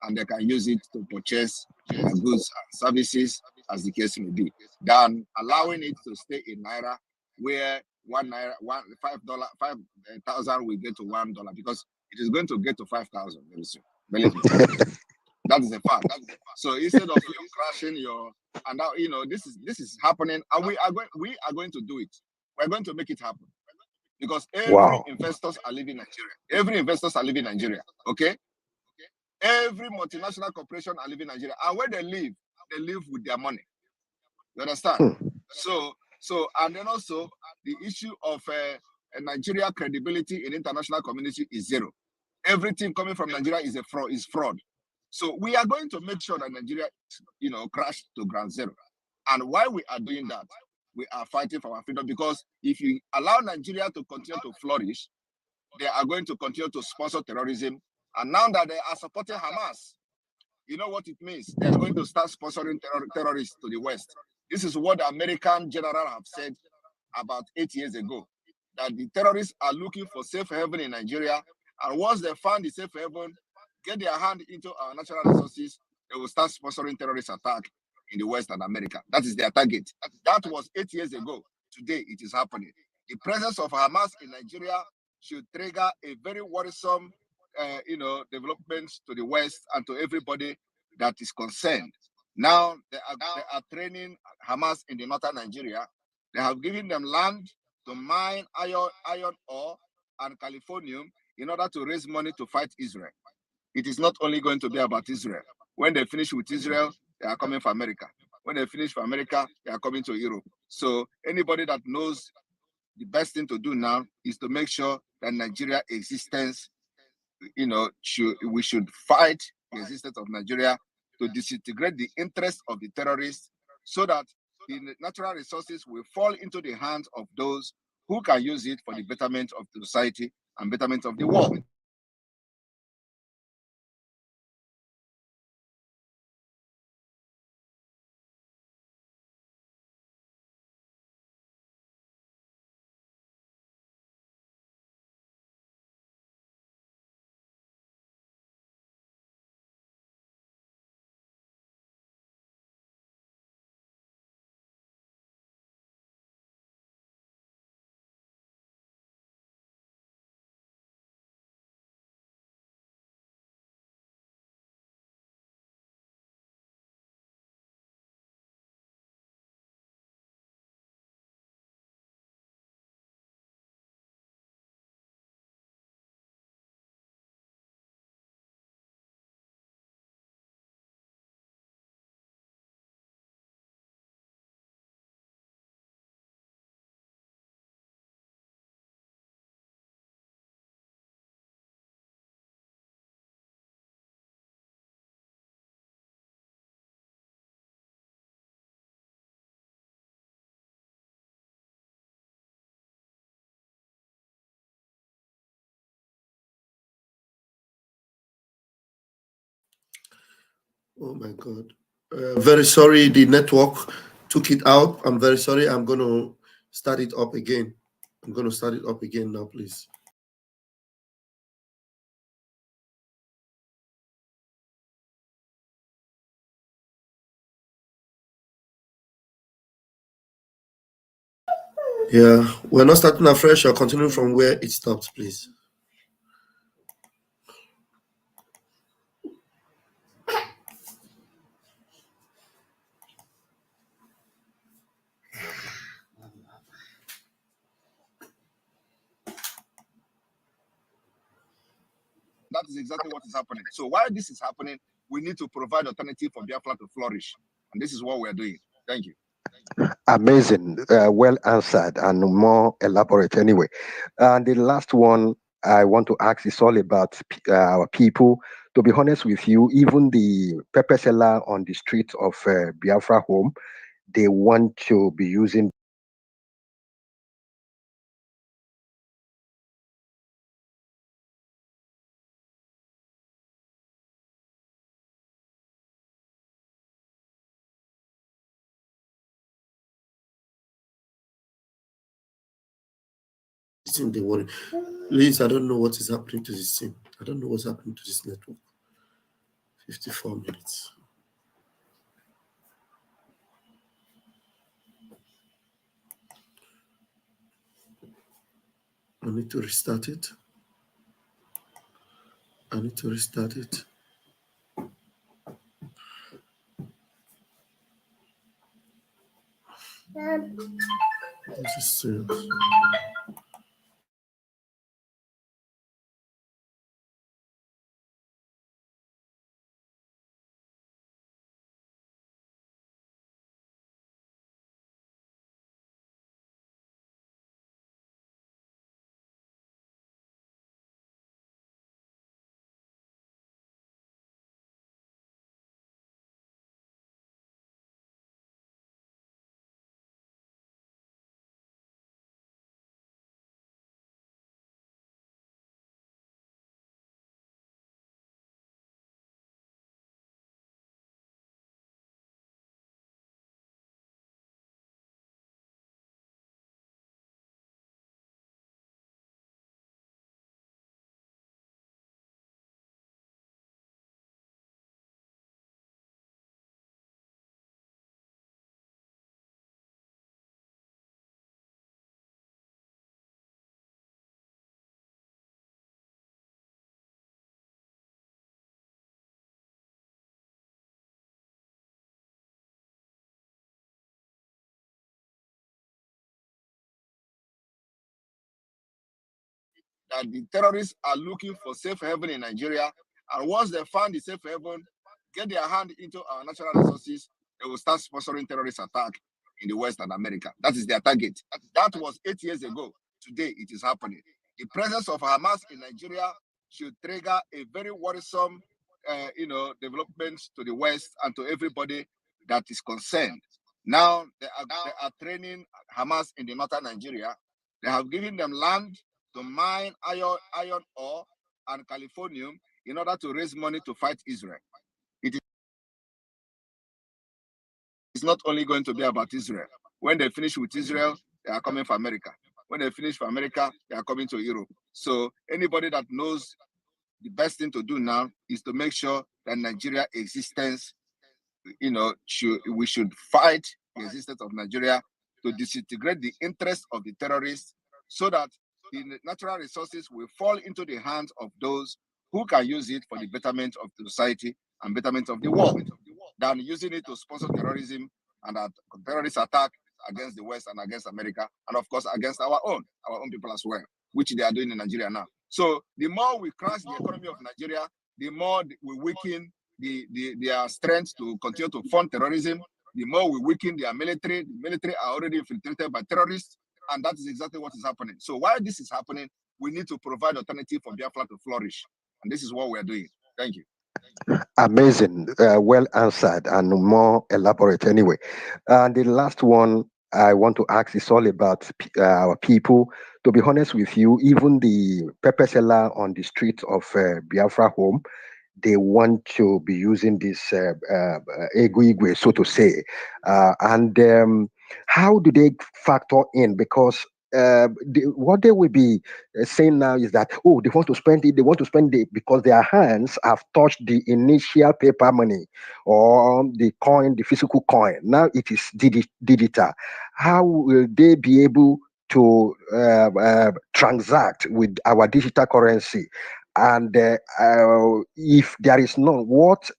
[SPEAKER 6] and they can use it to purchase their goods and services, as the case may be, than allowing it to stay in naira, where $5,000 will get to $1, because it is going to get to 5,000 very soon. Believe me. That is a fact. So instead of you crashing and now this is happening, and we are going to do it. We're going to make it happen, because every investors are leaving Nigeria. Every investors are leaving Nigeria. Okay. Every multinational corporation are leaving Nigeria, and when they leave with their money. You understand? So and then also the issue of Nigeria credibility in international community is zero. Everything coming from Nigeria is fraud. So we are going to make sure that Nigeria, crash to ground zero. And while we are doing that, we are fighting for our freedom, because if you allow Nigeria to continue to flourish, they are going to continue to sponsor terrorism. And now that they are supporting Hamas, you know what it means? They are going to start sponsoring terrorists to the West. This is what the American general have said about 8 years ago, that the terrorists are looking for safe haven in Nigeria. And once they find the safe haven, get their hand into our natural resources, they will start sponsoring terrorist attack in the West and America. That is their target. That was 8 years ago. Today, it is happening. The presence of Hamas in Nigeria should trigger a very worrisome, developments to the West and to everybody that is concerned. Now they are training Hamas in the northern Nigeria. They have given them land to mine iron ore and californium in order to raise money to fight Israel. It is not only going to be about Israel. When they finish with Israel, they are coming for America. When they finish for America, they are coming to Europe. So anybody that knows the best thing to do now is to make sure that Nigeria existence, we should fight the existence of Nigeria to disintegrate the interests of the terrorists, so that the natural resources will fall into the hands of those who can use it for the betterment of the society and betterment of the world.
[SPEAKER 4] Oh my God. Very sorry, the network took it out. I'm very sorry. I'm going to start it up again. I'm going to start it up again now, please. Yeah, we're not starting afresh. I'll continue from where it stopped, please.
[SPEAKER 6] That is exactly what is happening. So while this is happening, we need to provide alternative for Biafra to flourish. And this is what we're doing. Thank you.
[SPEAKER 9] Amazing, well answered, and more elaborate anyway. And the last one I want to ask is all about our people. To be honest with you, even the pepper seller on the streets of Biafra home, they want to be using
[SPEAKER 4] They worry. Please, I don't know what is happening to this thing. I don't know what's happening to this network. 54 minutes. I need to restart it. I need to restart it. This is serious.
[SPEAKER 6] That the terrorists are looking for safe haven in Nigeria, and once they find the safe haven, get their hand into our natural resources, they will start sponsoring terrorist attack in the West and America. That is their target. That was 8 years ago. Today, it is happening. The presence of Hamas in Nigeria should trigger a very worrisome, development to the West and to everybody that is concerned. Now they are training Hamas in the northern Nigeria. They have given them land to mine iron ore and californium in order to raise money to fight Israel. It is not only going to be about Israel. When they finish with Israel, they are coming for America. When they finish for America, they are coming to Europe. So anybody that knows the best thing to do now is to make sure that Nigeria existence, we should fight the existence of Nigeria to disintegrate the interests of the terrorists so that the natural resources will fall into the hands of those who can use it for the betterment of the society and betterment of the world, than using it to sponsor terrorism and terrorist attack against the West and against America, and of course against our own people as well, which they are doing in Nigeria now. So the more we crash the economy of Nigeria, the more we weaken their strength to continue to fund terrorism, the more we weaken their military. The military are already infiltrated by terrorists, and that is exactly what is happening. So while this is happening, we need to provide alternative for Biafra to flourish. And this is what we're doing. Thank you.
[SPEAKER 9] Amazing, well answered, and more elaborate anyway. And the last one I want to ask is all about our people. To be honest with you, even the pepper seller on the street of Biafra home, they want to be using this Igwe, so to say. And how do they factor in? Because what they will be saying now is that, oh, they want to spend it because their hands have touched the initial paper money or the coin, the physical coin. Now it is digital. How will they be able to transact with our digital currency? And if there is none, what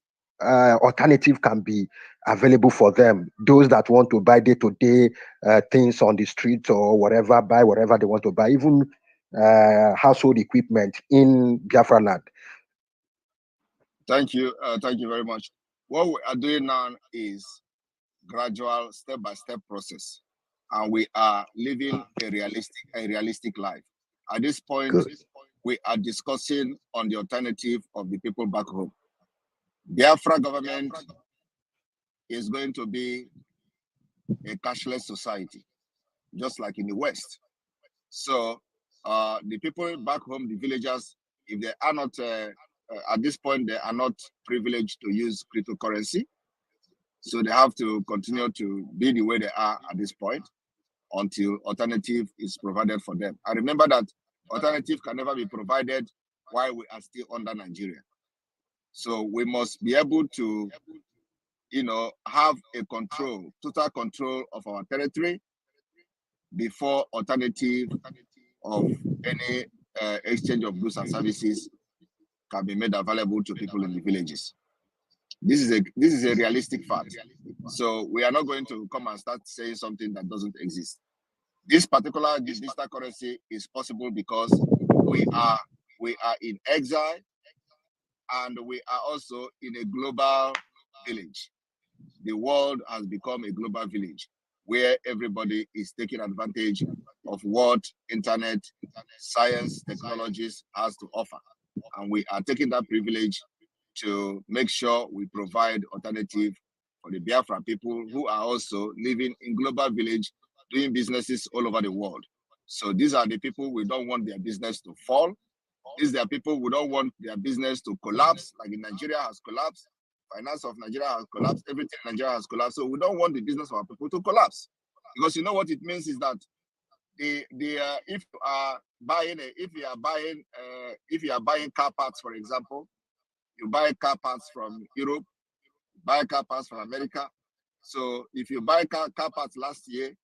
[SPEAKER 9] alternative can be available for them? Those that want to buy day-to-day things on the street or whatever, buy whatever they want to buy, even household equipment in Biafra land.
[SPEAKER 6] Thank you very much. What we are doing now is gradual, step-by-step process, and we are living a realistic life. At this point, we are discussing on the alternative of the people back home. Biafra government is going to be a cashless society, just like in the West. So the people back home, the villagers, if they are not, at this point, they are not privileged to use cryptocurrency. So they have to continue to be the way they are at this point until alternative is provided for them. I remember that alternative can never be provided while we are still under Nigeria. So we must be able to, have a total control of our territory before alternative of any exchange of goods and services can be made available to people in the villages. This is a realistic fact. So we are not going to come and start saying something that doesn't exist. This particular digital currency is possible because we are in exile, and we are also in a global village. The world has become a global village where everybody is taking advantage of what internet, science, technologies has to offer. And we are taking that privilege to make sure we provide alternative for the Biafra people who are also living in global village, doing businesses all over the world. So these are the people we don't want their business to fall. These are people we don't want their business to collapse, like in Nigeria has collapsed. Finance of Nigeria has collapsed. Everything in Nigeria has collapsed. So we don't want the business of our people to collapse, because you know what it means is that if you are buying car parts, for example, you buy car parts from Europe, buy car parts from America. So if you buy car parts last year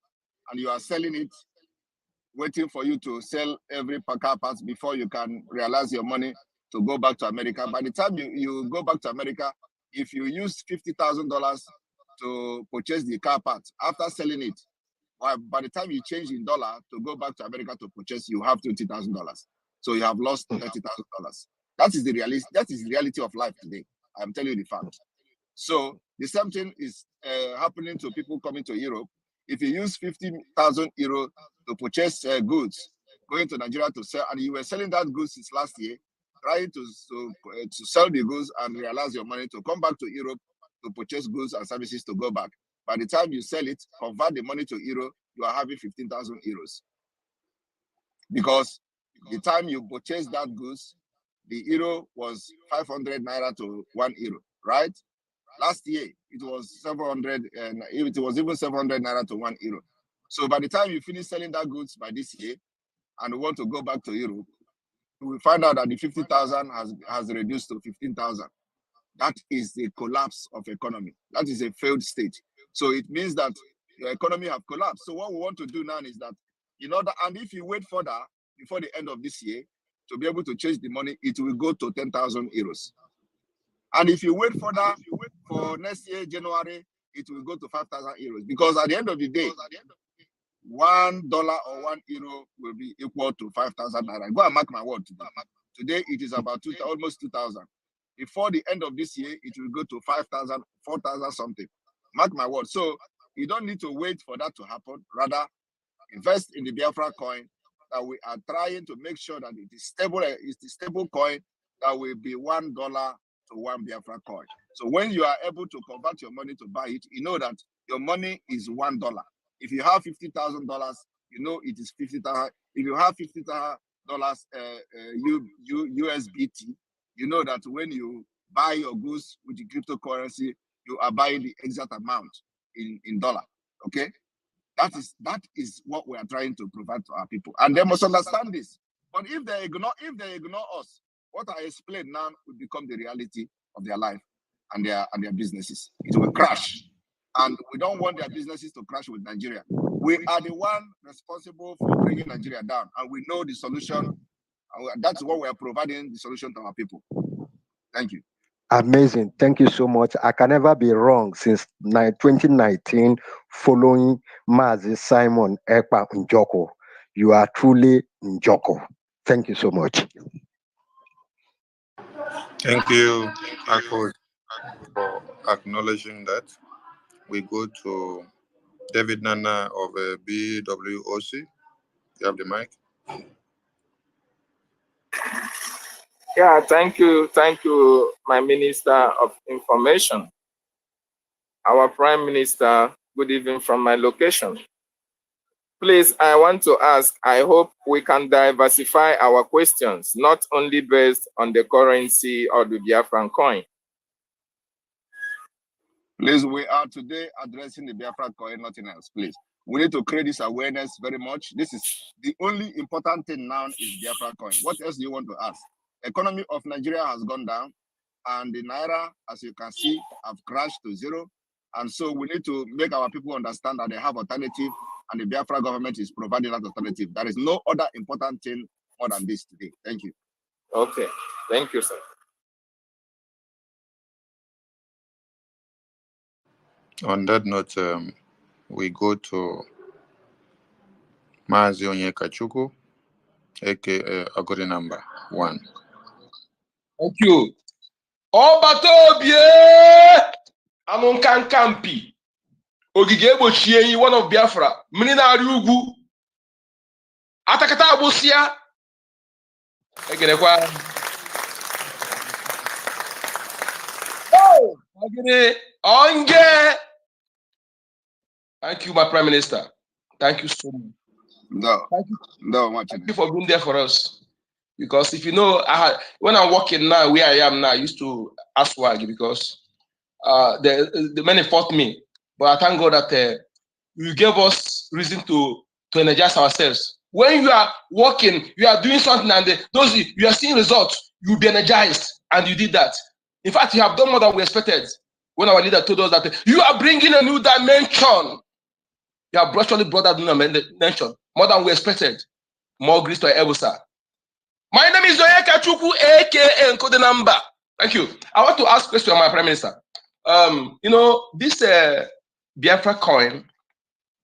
[SPEAKER 6] and you are selling it, waiting for you to sell every car parts before you can realize your money to go back to America. By the time you go back to America, if you use $50,000 to purchase the car parts, after selling it, by the time you change in dollar to go back to America to purchase, you have $20,000. So you have lost $30,000. That is the reality of life today. I'm telling you the fact. So the same thing is happening to people coming to Europe. If you use 50,000 euro to purchase goods, going to Nigeria to sell, and you were selling that goods since last year, trying to sell the goods and realize your money to come back to Europe to purchase goods and services to go back. By the time you sell it, convert the money to euro, you are having 15,000 euros. Because the time you purchased that goods, the euro was 500 naira to 1 euro, right? Last year, it was 700, and it was even 700 naira to 1 euro. So by the time you finish selling that goods by this year, and want to go back to Europe, you will find out that the 50,000 has reduced to 15,000. That is the collapse of economy. That is a failed state. So it means that your economy have collapsed. So what we want to do now is that, in order, and if you wait further before the end of this year to be able to change the money, it will go to 10,000 euros. And if you wait further for next year, January, it will go to 5,000 euros. Because at the end of the day, $1 or 1 euro will be equal to 5,000 naira. Go and mark my word today. Today it is about almost 2,000. Before the end of this year, it will go to 5,000, 4,000 something. Mark my word. So you don't need to wait for that to happen. Rather, invest in the Biafra coin that we are trying to make sure that it is stable. It's the stable coin that will be $1 to 1 Biafra coin. So when you are able to convert your money to buy it, you know that your money is $1. If you have $50,000, you know it is 50,000. If you have $50,000 USBT, you know that when you buy your goods with the cryptocurrency, you are buying the exact amount in dollar. Okay, that is what we are trying to provide to our people, and they must understand this. But if they ignore us, what I explained now will become the reality of their life and their businesses. It will crash. And we don't want their businesses to crash with Nigeria. We are the one responsible for bringing Nigeria down, and we know the solution. And that's what we are providing the solution to our people. Thank you.
[SPEAKER 9] Amazing. Thank you so much. I can never be wrong since 2019 following Mazi Simon Ekpa Njoko. You are truly Njoko. Thank you so much.
[SPEAKER 5] Thank you, Akko, for acknowledging that. We go to David Nana of BWOC. You have the mic.
[SPEAKER 10] Yeah, thank you, my Minister of Information. Our Prime Minister, good evening from my location. Please, I want to ask, I hope we can diversify our questions, not only based on the currency or the Biafran coin.
[SPEAKER 6] Please, we are today addressing the Biafra coin, nothing else, please. We need to create this awareness very much. This is the only important thing now is Biafra coin. What else do you want to ask? Economy of Nigeria has gone down, and the Naira, as you can see, have crashed to zero. And so we need to make our people understand that they have alternative, and the Biafra government is providing that alternative. There is no other important thing more than this today. Thank you.
[SPEAKER 10] Okay, thank you, sir.
[SPEAKER 5] On that note, we go to Mazi Onyekachuku, aka Agodi number 1.
[SPEAKER 11] Thank you. Obatobie Amunkankampi Ogige Egbochie one of Biafra mmiri na-arị ugwu atakata agbụsịa egerekwa onge. Thank you, my Prime Minister. Thank you so much. Thank you for being there for us. Because if you know, when I'm working now, where I am now, I used to ask Wagi because the many fought me. But I thank God that you gave us reason to energize ourselves. When you are working, you are doing something, and you are seeing results, you'll be energized, and you did that. In fact, you have done more than we expected. When our leader told us that you are bringing a new dimension, you have actually brought that new dimension more than we expected. More grace to Ebusa. My name is Onyekachuku, aka Encode Number. Thank you. I want to ask a question, my Prime Minister. You know, this Biafra coin,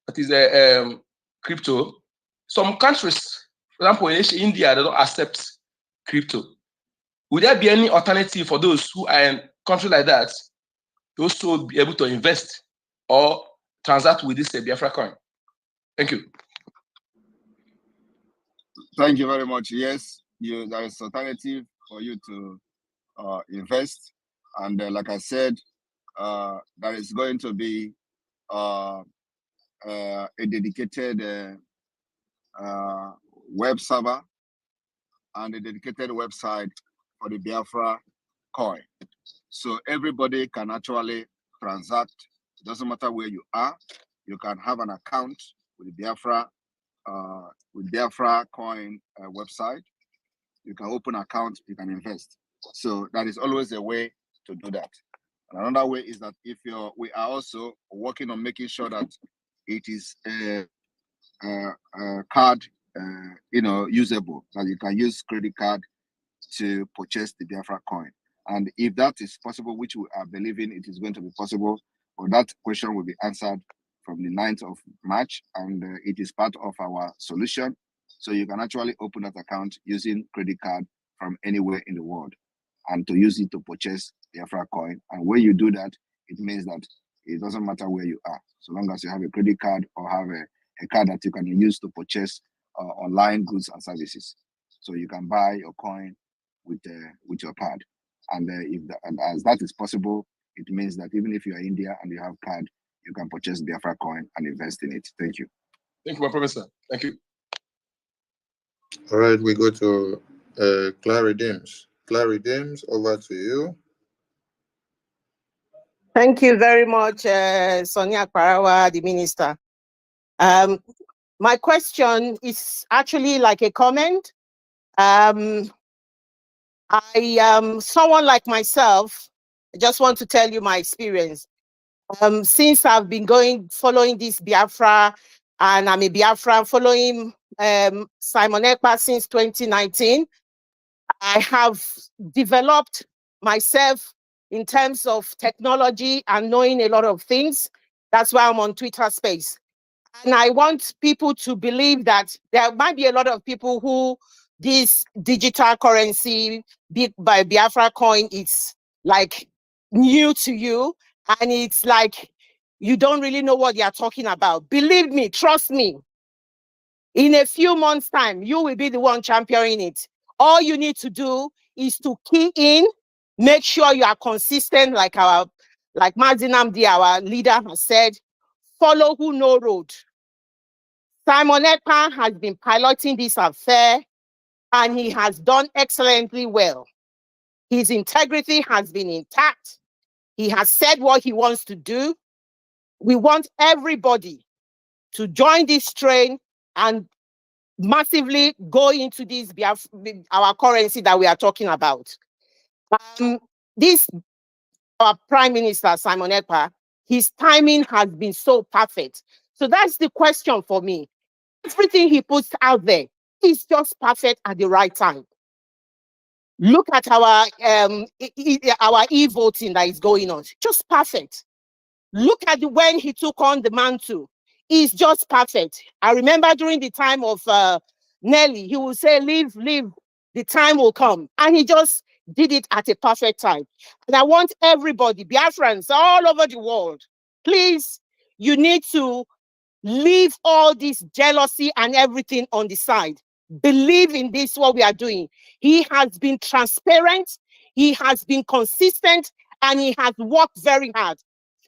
[SPEAKER 11] that is a crypto, some countries, for example, in India, they don't accept crypto. Would there be any alternative for those who are in countries like that to also be able to invest or transact with this Biafra coin? Thank you.
[SPEAKER 6] Thank you very much. Yes, there is alternative for you to invest, and like I said, there is going to be a dedicated web server and a dedicated website for the Biafra coin. So everybody can actually transact. It doesn't matter where you are. You can have an account with the Biafracoin website. You can open an account, you can invest. So that is always a way to do that. And another way is that we are also working on making sure that it is a card, usable, that you can use credit card to purchase the Biafra coin. And if that is possible, which we are believing it is going to be possible, well, that question will be answered from the 9th of March, and it is part of our solution. So you can actually open that account using credit card from anywhere in the world and to use it to purchase Biafra coin. And when you do that, it means that it doesn't matter where you are, so long as you have a credit card or have a card that you can use to purchase online goods and services. So you can buy your coin with your card. And as that is possible, it means that even if you are in India and you have card, you can purchase Biafra coin and invest in it. Thank you.
[SPEAKER 11] Thank you, my professor. Thank you.
[SPEAKER 5] All right, we go to Clary Dims. Clary Dims, over to you.
[SPEAKER 12] Thank you very much, Sonia Kwarawa, the minister. My question is actually like a comment. I am someone like myself. I just want to tell you my experience. Since I've been following this Biafra, and I'm a Biafra following Simon Ekpa since 2019, I have developed myself in terms of technology and knowing a lot of things. That's why I'm on Twitter Space. And I want people to believe that there might be a lot of people who this digital currency by Biafra coin is like new to you. And it's like, you don't really know what you're talking about. Believe me, trust me. In a few months' time, you will be the one championing it. All you need to do is to key in, make sure you are consistent, like Mazinamdi, our leader, has said, follow who know road. Simon Ekpa has been piloting this affair, and he has done excellently well. His integrity has been intact. He has said what he wants to do. We want everybody to join this train and massively go into this our currency that we are talking about. Our Prime Minister, Simon Ekpa, his timing has been so perfect. So that's the question for me. Everything he puts out there is just perfect at the right time. Look at our e-voting that is going on. Just perfect. Look at when he took on the mantle. It's just perfect. I remember during the time of Nelly, he would say, leave, the time will come. And he just did it at a perfect time. And I want everybody, Biafrans all over the world, please, you need to leave all this jealousy and everything on the side. Believe in this, what we are doing. He has been transparent, he has been consistent, and he has worked very hard.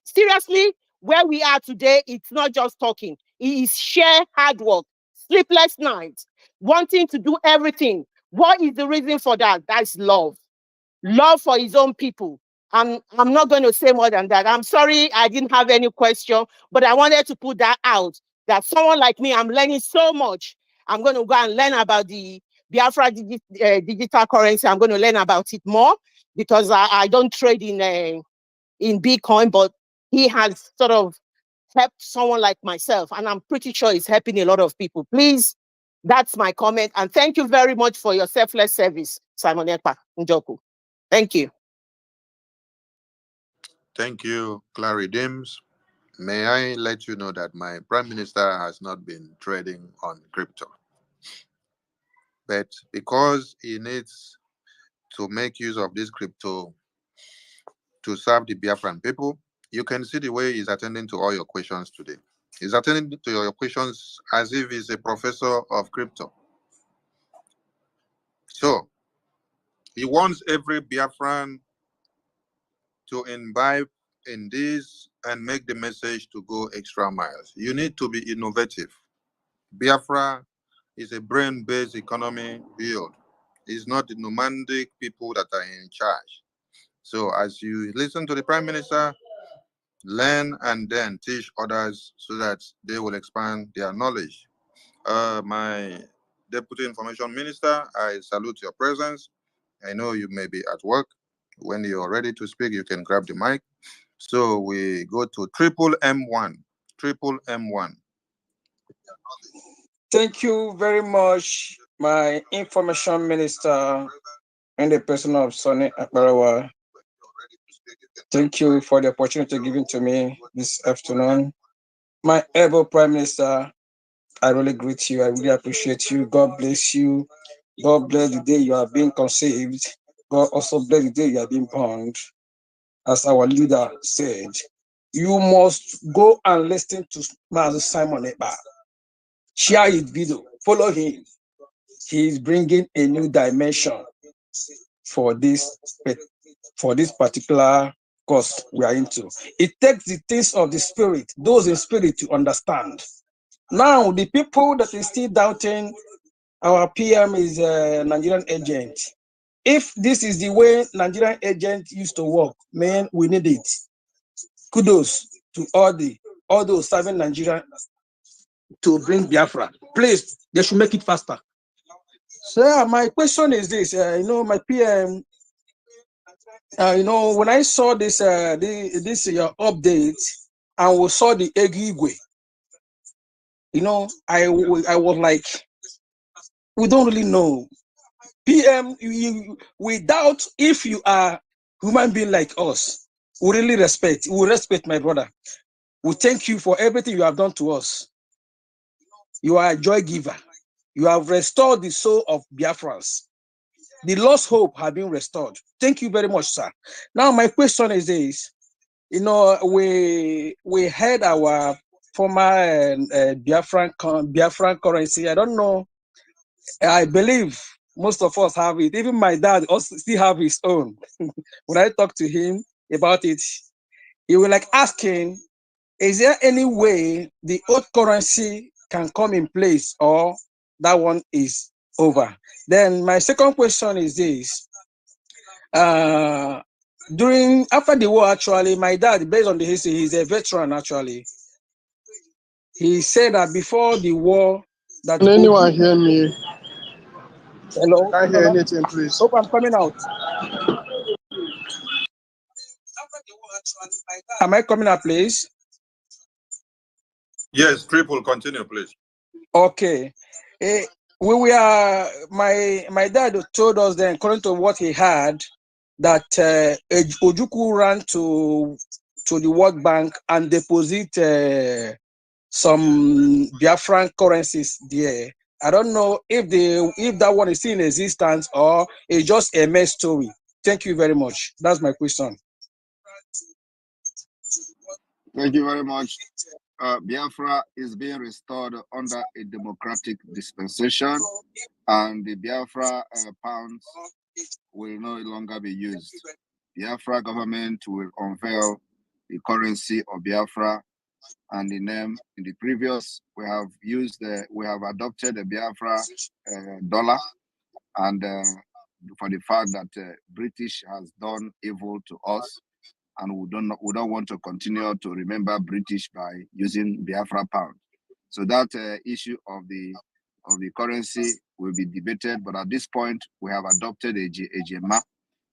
[SPEAKER 12] Seriously, where we are today, it's not just talking. It is sheer hard work, sleepless nights, wanting to do everything. What is the reason for that? That's love. Love for his own people. I'm not going to say more than that. I'm sorry I didn't have any question, but I wanted to put that out, that someone like me, I'm learning so much. I'm going to go and learn about the Biafra digital currency. I'm going to learn about it more, because I don't trade in Bitcoin, but he has sort of helped someone like myself, and I'm pretty sure it's helping a lot of people. Please, that's my comment, and thank you very much for your selfless service, Simon Ekpa Njoku. Thank you.
[SPEAKER 5] Thank you, Clary Dims. May I let you know that my Prime Minister has not been trading on crypto. But because he needs to make use of this crypto to serve the Biafran people, you can see the way he's attending to all your questions today. He's attending to your questions as if he's a professor of crypto. So, he wants every Biafran to imbibe in this and make the message to go extra miles. You need to be innovative. Biafra is a brain-based economy build. It's not the nomadic people that are in charge. So as you listen to the Prime Minister, learn and then teach others so that they will expand their knowledge. My Deputy Information Minister, I salute your presence. I know you may be at work. When you're ready to speak, you can grab the mic. So we go to triple M1. Triple M1.
[SPEAKER 13] Thank you very much, my Information Minister and the person of Sonny Akbarawa. Thank you for the opportunity given to me this afternoon. My able Prime Minister, I really greet you. I really appreciate you. God bless you. God bless the day you are being conceived. God also bless the day you are being born. As our leader said, you must go and listen to Master Simon Ekpa. Share his video. Follow him. He is bringing a new dimension for this particular course we are into. It takes the things of the spirit, those in spirit, to understand. Now, the people that is still doubting our PM is a Nigerian agent. If this is the way Nigerian agent used to work, man, we need it. Kudos to all those serving Nigeria to bring Biafra. Please, they should make it faster. So my question is this: my PM. When I saw this your update, and we saw the Egigwe, I was like, we don't really know. PM, we doubt if you are human being like us. We really respect. We respect my brother. We thank you for everything you have done to us. You are a joy giver. You have restored the soul of Biafrans. The lost hope has been restored. Thank you very much, sir. Now, my question is this. We had our former Biafran currency. I don't know. I believe most of us have it. Even my dad also still have his own. When I talk to him about it, he will like asking, is there any way the old currency can come in place, or that one is over? Then my second question is this. After the war, actually, my dad, based on the history, he's a veteran, actually. He said that before the war, that
[SPEAKER 14] can anyone hear me?
[SPEAKER 13] Hello?
[SPEAKER 14] I can't hear anything, please.
[SPEAKER 13] Hope I'm coming out. Am I coming out, please?
[SPEAKER 5] Yes, triple, continue, please.
[SPEAKER 13] Okay. My dad told us then, according to what he had, that Ojukwu ran to the World Bank and deposit some Biafran currencies there. I don't know if that one is still in existence or it's just a mess story. Thank you very much. That's my question.
[SPEAKER 6] Thank you very much. Biafra is being restored under a democratic dispensation, and the Biafra pounds will no longer be used. Biafra government will unveil the currency of Biafra and the name. In the previous, we have adopted the Biafra dollar, and for the fact that British has done evil to us, and we don't want to continue to remember British by using Biafra pound. So that issue of the currency will be debated, but at this point we have adopted a Ejema.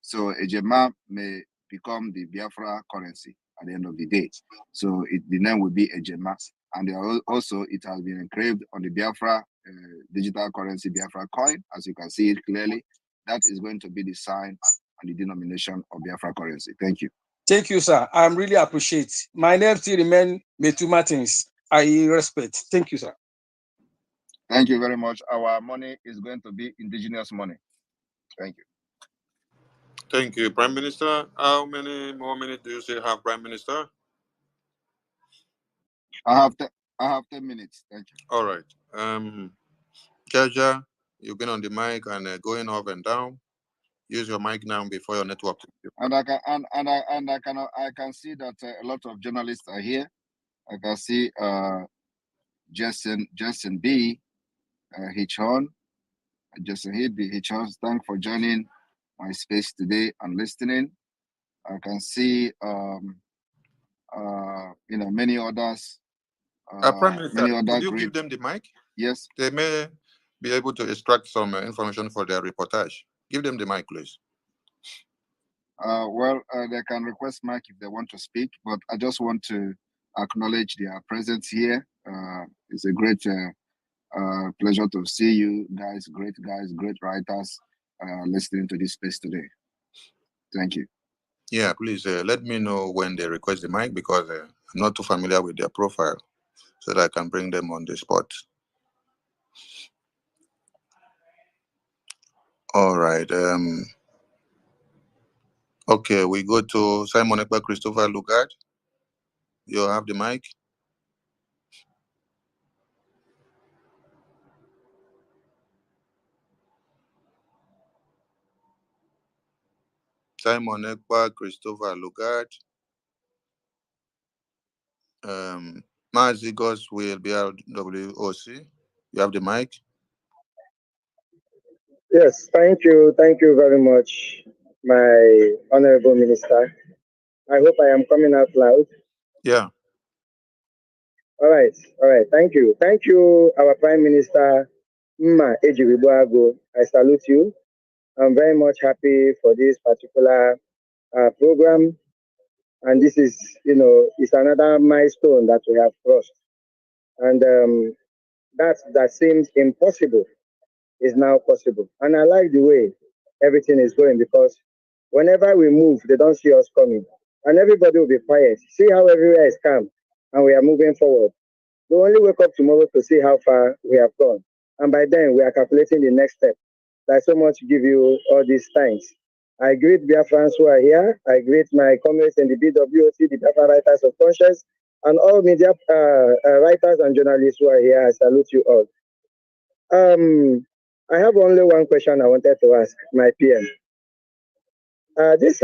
[SPEAKER 6] So Ejema may become the Biafra currency at the end of the day. So the name will be Ejema, and also it has been engraved on the Biafra digital currency, Biafra coin, as you can see it clearly. That is going to be the sign and the denomination of Biafra currency. Thank you.
[SPEAKER 13] Thank you, sir. I really appreciate. My name still remains Metu Martins. I respect. Thank you, sir.
[SPEAKER 6] Thank you very much. Our money is going to be indigenous money. Thank you.
[SPEAKER 5] Thank you, Prime Minister. How many more minutes do you still have, Prime Minister?
[SPEAKER 6] I have 10 minutes. Thank you.
[SPEAKER 5] All right. Jaja, you've been on the mic and going up and down. Use your mic now before your network.
[SPEAKER 6] And I can see that a lot of journalists are here. I can see Justin B. Hichon. Justin Hichon, thanks for joining my space today and listening. I can see many others.
[SPEAKER 5] Prime Minister,
[SPEAKER 6] many other
[SPEAKER 5] could you
[SPEAKER 6] great...
[SPEAKER 5] give them the mic?
[SPEAKER 6] Yes.
[SPEAKER 5] They may be able to extract some information for their reportage. Give them the mic, please.
[SPEAKER 6] They can request mic if they want to speak, but I just want to acknowledge their presence here. It's a great pleasure to see you guys, great writers, listening to this space today. Thank you.
[SPEAKER 5] Yeah, please let me know when they request the mic, because I'm not too familiar with their profile, so that I can bring them on the spot. All right. Okay, we go to Simon Ekpa, Christopher Lugard. You have the mic. Simon Ekpa, Christopher Lugard. Mazigos will be RWOC. You have the mic.
[SPEAKER 15] Yes, thank you very much, my honorable minister. I hope I am coming out loud.
[SPEAKER 5] Yeah.
[SPEAKER 15] All right. Thank you, our Prime Minister, Mma Ejiwibuago. I salute you. I'm very much happy for this particular program, and this is, it's another milestone that we have crossed, and that seems impossible is now possible. And I like the way everything is going, because whenever we move, they don't see us coming. And everybody will be quiet. See how everywhere is calm and we are moving forward. We only wake up tomorrow to see how far we have gone. And by then, we are calculating the next step. I so much give you all these thanks. I greet Biafrans who are here. I greet my comrades in the BWOC, the Biafra Writers of Conscience, and all media writers and journalists who are here. I salute you all. I have only one question I wanted to ask my PM. This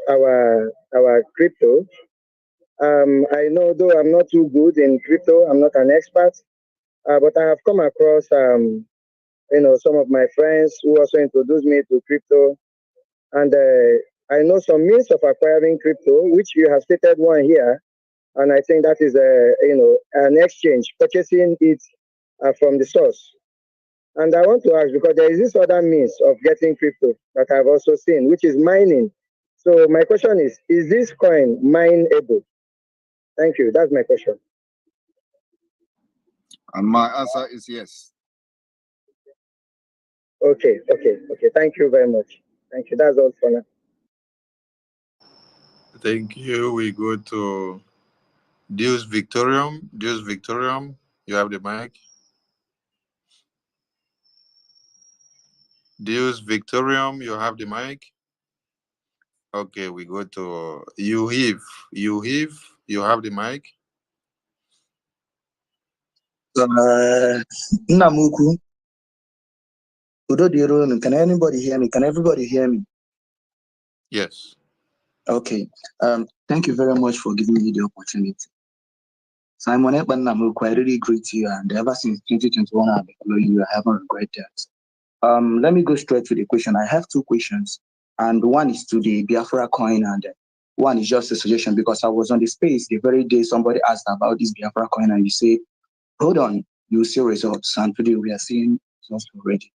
[SPEAKER 15] our crypto. I know, though I'm not too good in crypto, I'm not an expert, but I have come across some of my friends who also introduced me to crypto, and I know some means of acquiring crypto, which you have stated one here, and I think that is an exchange, purchasing it from the source. And I want to ask, because there is this other means of getting crypto that I've also seen, which is mining. So my question is this coin mineable? Thank you. That's my question.
[SPEAKER 6] And my answer is yes.
[SPEAKER 15] Okay. Thank you very much. Thank you. That's all for now.
[SPEAKER 5] Thank you. We go to Deus Victorium. Deus Victorium, you have the mic. Deus Victorium, you have the mic. Okay, we go to Yuhiv. Yuhiv, you have the mic.
[SPEAKER 16] Namuku. Can anybody hear me? Can everybody hear me?
[SPEAKER 5] Yes.
[SPEAKER 16] Okay. Thank you very much for giving me the opportunity. Simon Ekpa Namuku, I really greet you, and ever since 2021 I've been following you. I haven't regretted that. Let me go straight to the question. I have two questions, and one is to the Biafracoin, and one is just a suggestion, because I was on the space the very day somebody asked about this Biafracoin, and you say, hold on, you see results, and today we are seeing results already.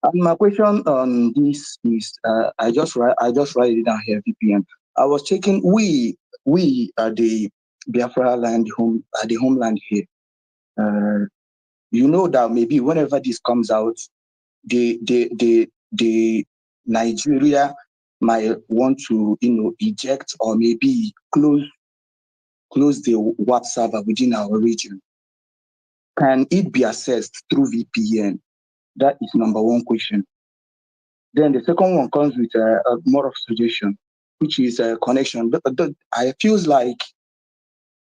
[SPEAKER 16] And my question on this is, I just write it down here, VPN. I was checking, we are the Biafra land, the homeland here. You know that maybe whenever this comes out, the Nigeria might want to eject or maybe close the WAP server within our region. Can it be accessed through VPN? That is number one question. Then the second one comes with more of suggestion, which is a connection. I feel like,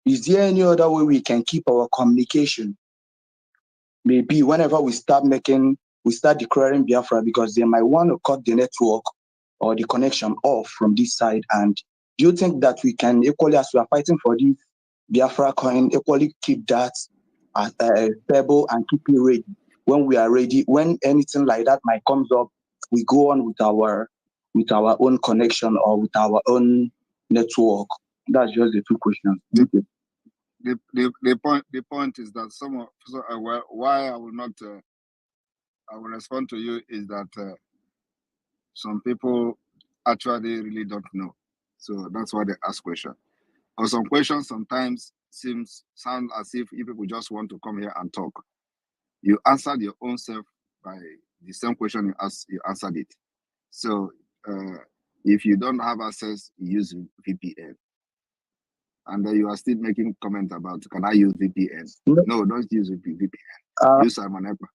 [SPEAKER 16] is there any other way we can keep our communication? Maybe whenever we start making we start declaring Biafra because they might want to cut the network or the connection off from this side. And do you think that we can equally, as we are fighting for this Biafra coin, equally keep that stable and keep it ready? When we are ready, when anything like that might comes up, we go on with our own connection or with our own network. That's just the two questions.
[SPEAKER 6] The point is that why I will not I will respond to you is that some people actually really don't know, so that's why they ask questions. Or some questions sometimes sound as if people just want to come here and talk. You answered your own self by the same question you answered it. So if you don't have access, use VPN. And then you are still making comment about, can I use VPN? No, don't use VPN. Use Simon Ekpa.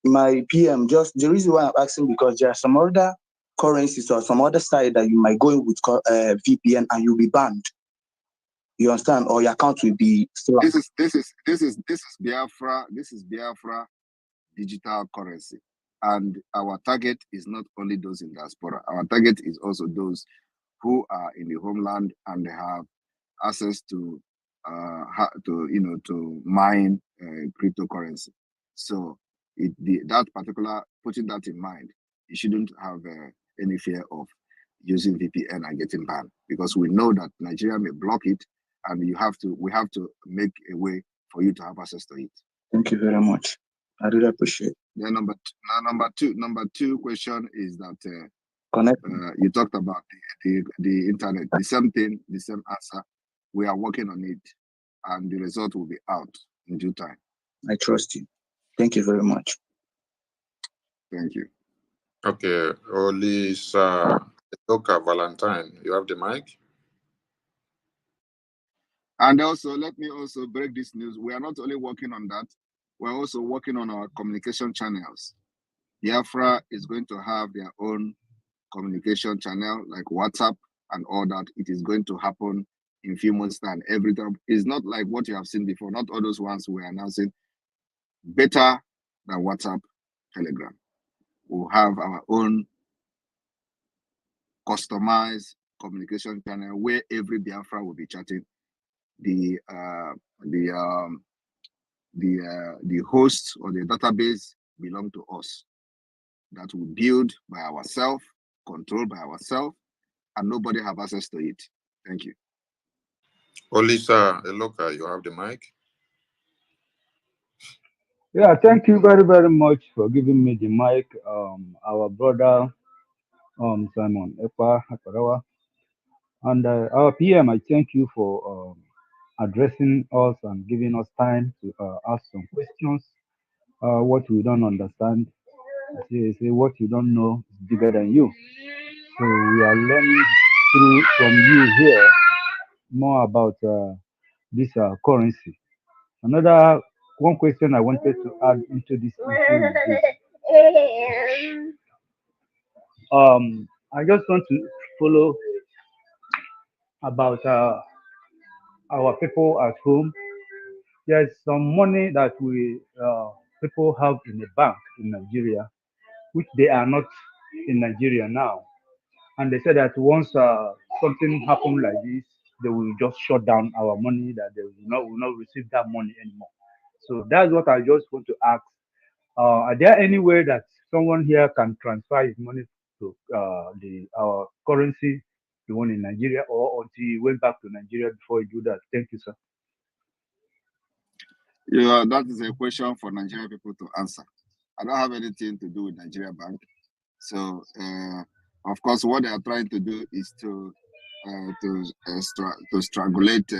[SPEAKER 16] My PM, just the reason why I'm asking, because there are some other currencies or some other side that you might go in with VPN and you'll be banned. You understand? Or your account will be flagged.
[SPEAKER 6] This is Biafra. This is Biafra digital currency, and our target is not only those in diaspora. Our target is also those who are in the homeland and they have access to mine cryptocurrency. So that particular, putting that in mind, you shouldn't have any fear of using VPN and getting banned, because we know that Nigeria may block it, and we have to make a way for you to have access to it.
[SPEAKER 16] Thank you very much. I really appreciate it.
[SPEAKER 6] Then number two question is that
[SPEAKER 16] you
[SPEAKER 6] talked about the internet. The same thing, the same answer. We are working on it, and the result will be out in due time.
[SPEAKER 16] I trust you. Thank you very much.
[SPEAKER 6] Thank you.
[SPEAKER 5] Okay, Olisa Valentine, you have the mic.
[SPEAKER 6] And also, let me also break this news. We are not only working on that, we're also working on our communication channels. Biafra is going to have their own communication channel like WhatsApp and all that. It is going to happen in few months' time. Every time. It's not like what you have seen before, not all those ones we're announcing. Better than WhatsApp, Telegram. We'll have our own customized communication channel where every Biafra will be chatting. The host or the database belong to us. That we build by ourselves, control by ourselves, and nobody have access to it. Thank you.
[SPEAKER 5] Olisa Eloka, you have the mic.
[SPEAKER 17] Yeah, thank you very, very much for giving me the mic. Our brother Simon Ekpa, and our PM, I thank you for addressing us and giving us time to ask some questions. What we don't understand, say what you don't know is bigger than you. So we are learning from you here more about this currency. Another one question I wanted to add into this is this. I just want to follow about our people at home. There's some money that we people have in the bank in Nigeria, which they are not in Nigeria now. And they said that once something happen like this, they will just shut down our money, that they will not receive that money anymore. So that's what I just want to ask. Are there any way that someone here can transfer his money to our currency, the one in Nigeria, or until he went back to Nigeria before he do that? Thank you, sir.
[SPEAKER 6] Yeah, that is a question for Nigerian people to answer. I don't have anything to do with Nigeria Bank. So, of course, what they are trying to do is to strangulate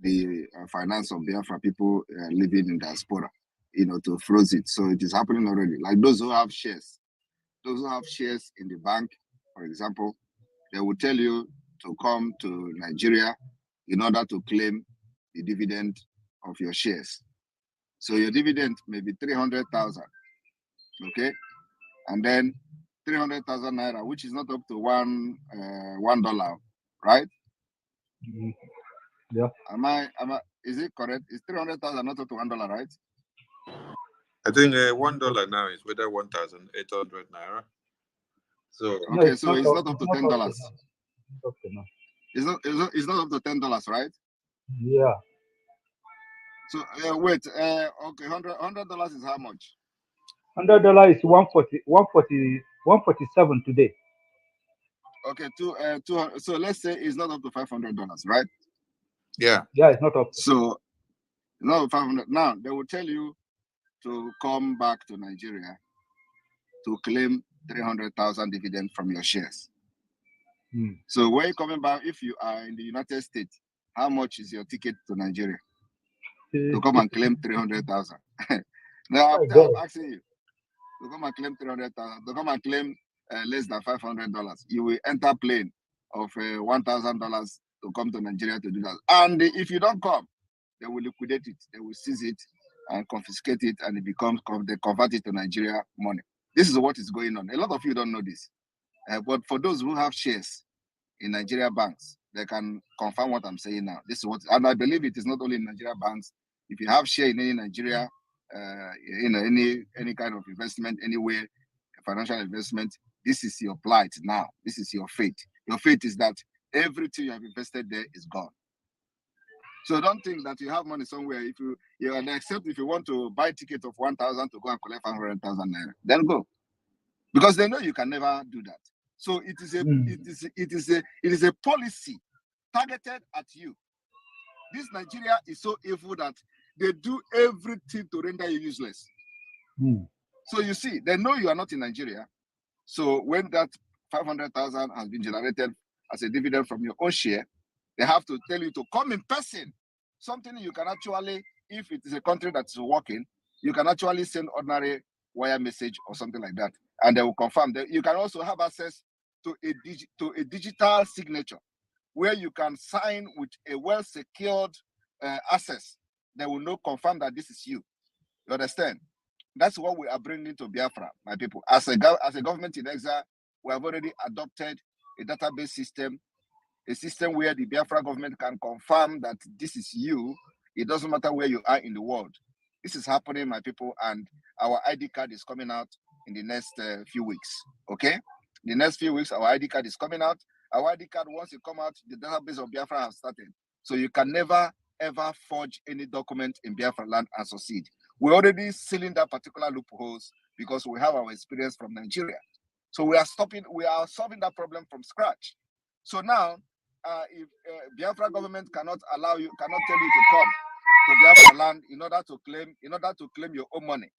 [SPEAKER 6] the finance of Biafra people living in diaspora, to freeze it. So it is happening already. Like those who have shares in the bank, for example, they will tell you to come to Nigeria in order to claim the dividend of your shares. So your dividend may be 300,000, okay, and then 300,000 naira, which is not up to $1, right?
[SPEAKER 17] Mm-hmm. Yeah.
[SPEAKER 6] Am I? Is it correct? Is 300,000 not up to $1, right?
[SPEAKER 5] I think $1 now is whether 1,800 naira. So
[SPEAKER 17] No,
[SPEAKER 6] Okay,
[SPEAKER 17] it's
[SPEAKER 6] so
[SPEAKER 17] not
[SPEAKER 6] it's
[SPEAKER 17] up.
[SPEAKER 6] not up
[SPEAKER 17] It's
[SPEAKER 6] to
[SPEAKER 17] not up to
[SPEAKER 6] $10.
[SPEAKER 17] now. It's up to now.
[SPEAKER 6] It's not up to $10, right?
[SPEAKER 17] Yeah.
[SPEAKER 6] So wait, okay, $100 is how much?
[SPEAKER 17] $100 is 147 today.
[SPEAKER 6] Okay, 200. So let's say it's not up to $500, right?
[SPEAKER 5] yeah,
[SPEAKER 17] Yeah, it's not up to.
[SPEAKER 6] So not 500. Now they will tell you to come back to Nigeria to claim 300,000 dividend from your shares. So when you're coming back, if you are in the United States, how much is your ticket to Nigeria to come and claim 300,000? Now I'm asking you to come and claim 300,000. To come and claim less than $500, you will enter plane of $1,000 to come to Nigeria to do that. And if you don't come, they will liquidate it. They will seize it and confiscate it, and they convert it to Nigeria money. This is what is going on. A lot of you don't know this, but for those who have shares in Nigeria banks, they can confirm what I'm saying now. This is what, and I believe it is not only in Nigeria banks. If you have share in any Nigeria, any kind of investment anywhere, financial investment, this is your plight now. This is your fate. Your fate is that everything you have invested there is gone. So don't think that you have money somewhere. If you except if you want to buy a ticket of 1,000 to go and collect 500,000 naira, then go, because they know you can never do that. So it is a policy targeted at you. This Nigeria is so evil that they do everything to render you useless. So you see, they know you are not in Nigeria. So when that 500,000 has been generated as a dividend from your own share, they have to tell you to come in person. Something you can actually, if it is a country that is working, you can actually send ordinary wire message or something like that, and they will confirm that. You can also have access to a digital signature where you can sign with a well-secured access. They will know, confirm that this is you. You understand? That's what we are bringing to Biafra, my people. As a government in exile, we have already adopted a database system, a system where the Biafra government can confirm that this is you. It doesn't matter where you are in the world. This is happening, my people, and our ID card is coming out in the next few weeks, okay? The next few weeks, our ID card is coming out. Our ID card, once it come out, the database of Biafra has started. So you can never, ever forge any document in Biafra land and succeed. We're already sealing that particular loopholes because we have our experience from Nigeria. So we are solving that problem from scratch. So now, if Biafra government cannot tell you to come to Biafra land in order to claim your own money,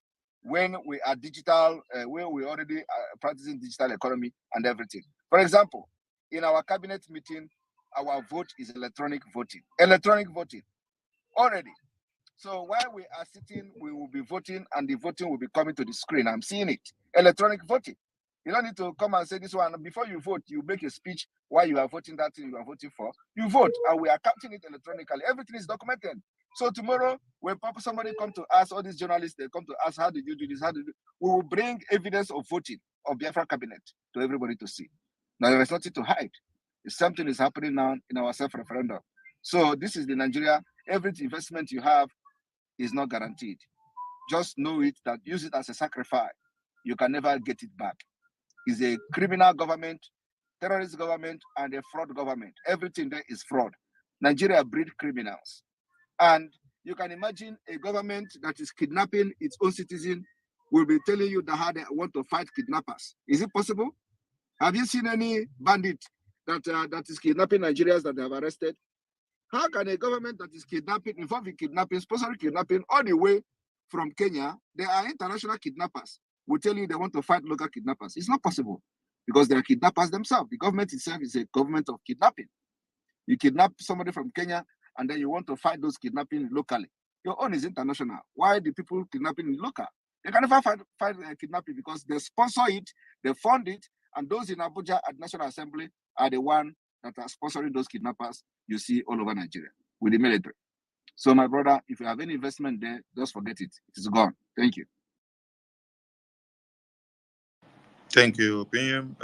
[SPEAKER 6] when we are digital, when we already practicing digital economy and everything. For example, in our cabinet meeting, our vote is electronic voting. Electronic voting already. So while we are sitting, we will be voting, and the voting will be coming to the screen. I'm seeing it. Electronic voting. You don't need to come and say this one. Before you vote, you make a speech why you are voting that thing you are voting for. You vote, and we are counting it electronically. Everything is documented. So tomorrow, when somebody come to us, all these journalists, they come to us, how did you do this? How did you do? We will bring evidence of voting of Biafra cabinet to everybody to see. Now, there is nothing to hide. Something is happening now in our self-referendum. So this is the Nigeria. Every investment you have is not guaranteed. Just know it, that use it as a sacrifice. You can never get it back. It's a criminal government, terrorist government, and a fraud government. Everything there is fraud. Nigeria breed criminals. And you can imagine a government that is kidnapping its own citizen will be telling you that how they want to fight kidnappers. Is it possible? Have you seen any bandit that is kidnapping Nigerians that they have arrested? How can a government that is kidnapping, involved in kidnapping, sponsoring kidnapping all the way from Kenya, they are international kidnappers, will tell you they want to fight local kidnappers? It's not possible because they are kidnappers themselves. The government itself is a government of kidnapping. You kidnap somebody from Kenya and then you want to fight those kidnapping locally. Your own is international. Why the people kidnapping local? They can never fight kidnapping because they sponsor it, they fund it, and those in Abuja at National Assembly are the one that are sponsoring those kidnappers you see all over Nigeria with the military. So my brother, if you have any investment there, just forget it. It is gone. Thank you.
[SPEAKER 5] Thank you, PM.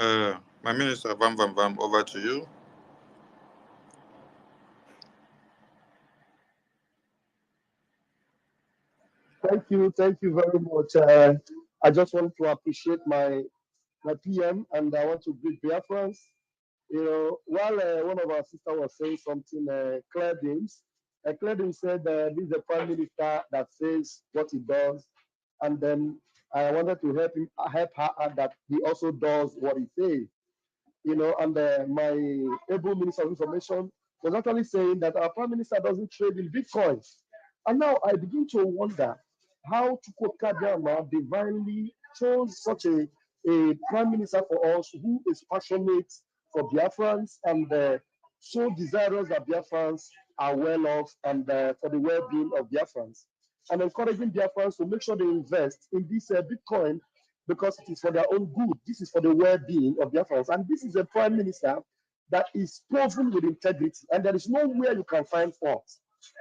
[SPEAKER 5] My minister, Vam, over to you.
[SPEAKER 14] Thank you very much. I just want to appreciate my PM, and I want to greet Biafrans. You know, while one of our sisters was saying something, Claire James said this is the prime minister that says what he does, and then I wanted to help her add that he also does what he says. You know, and my able minister of information was actually saying that our prime minister doesn't trade in Bitcoin. And now I begin to wonder how Chukwuka Kadiama divinely chose such a prime minister for us who is passionate for Biafrans and so desirous that Biafrans are well off and for the well-being of Biafrans. And encouraging Biafrans to make sure they invest in this Bitcoin because it is for their own good. This is for the well-being of Biafrans. And this is a prime minister that is proven with integrity. And there is nowhere you can find fault.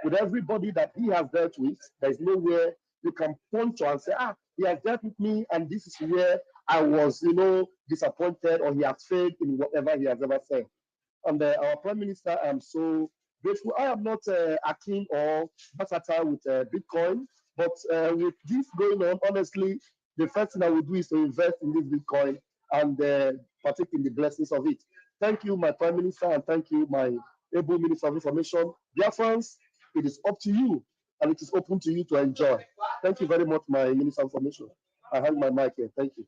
[SPEAKER 14] With everybody that he has dealt with, there is nowhere you can point to and say, he has dealt with me, and this is where I was, disappointed, or he has failed in whatever he has ever said. And our prime minister, I'm so grateful. I am not akin or versatile with Bitcoin, but with this going on, honestly, the first thing I will do is to invest in this Bitcoin and partake in the blessings of it. Thank you, my prime minister, and thank you, my able minister of information. Dear friends, it is up to you, and it is open to you to enjoy. Thank you very much, my minister of information. I hang my mic here. Thank you.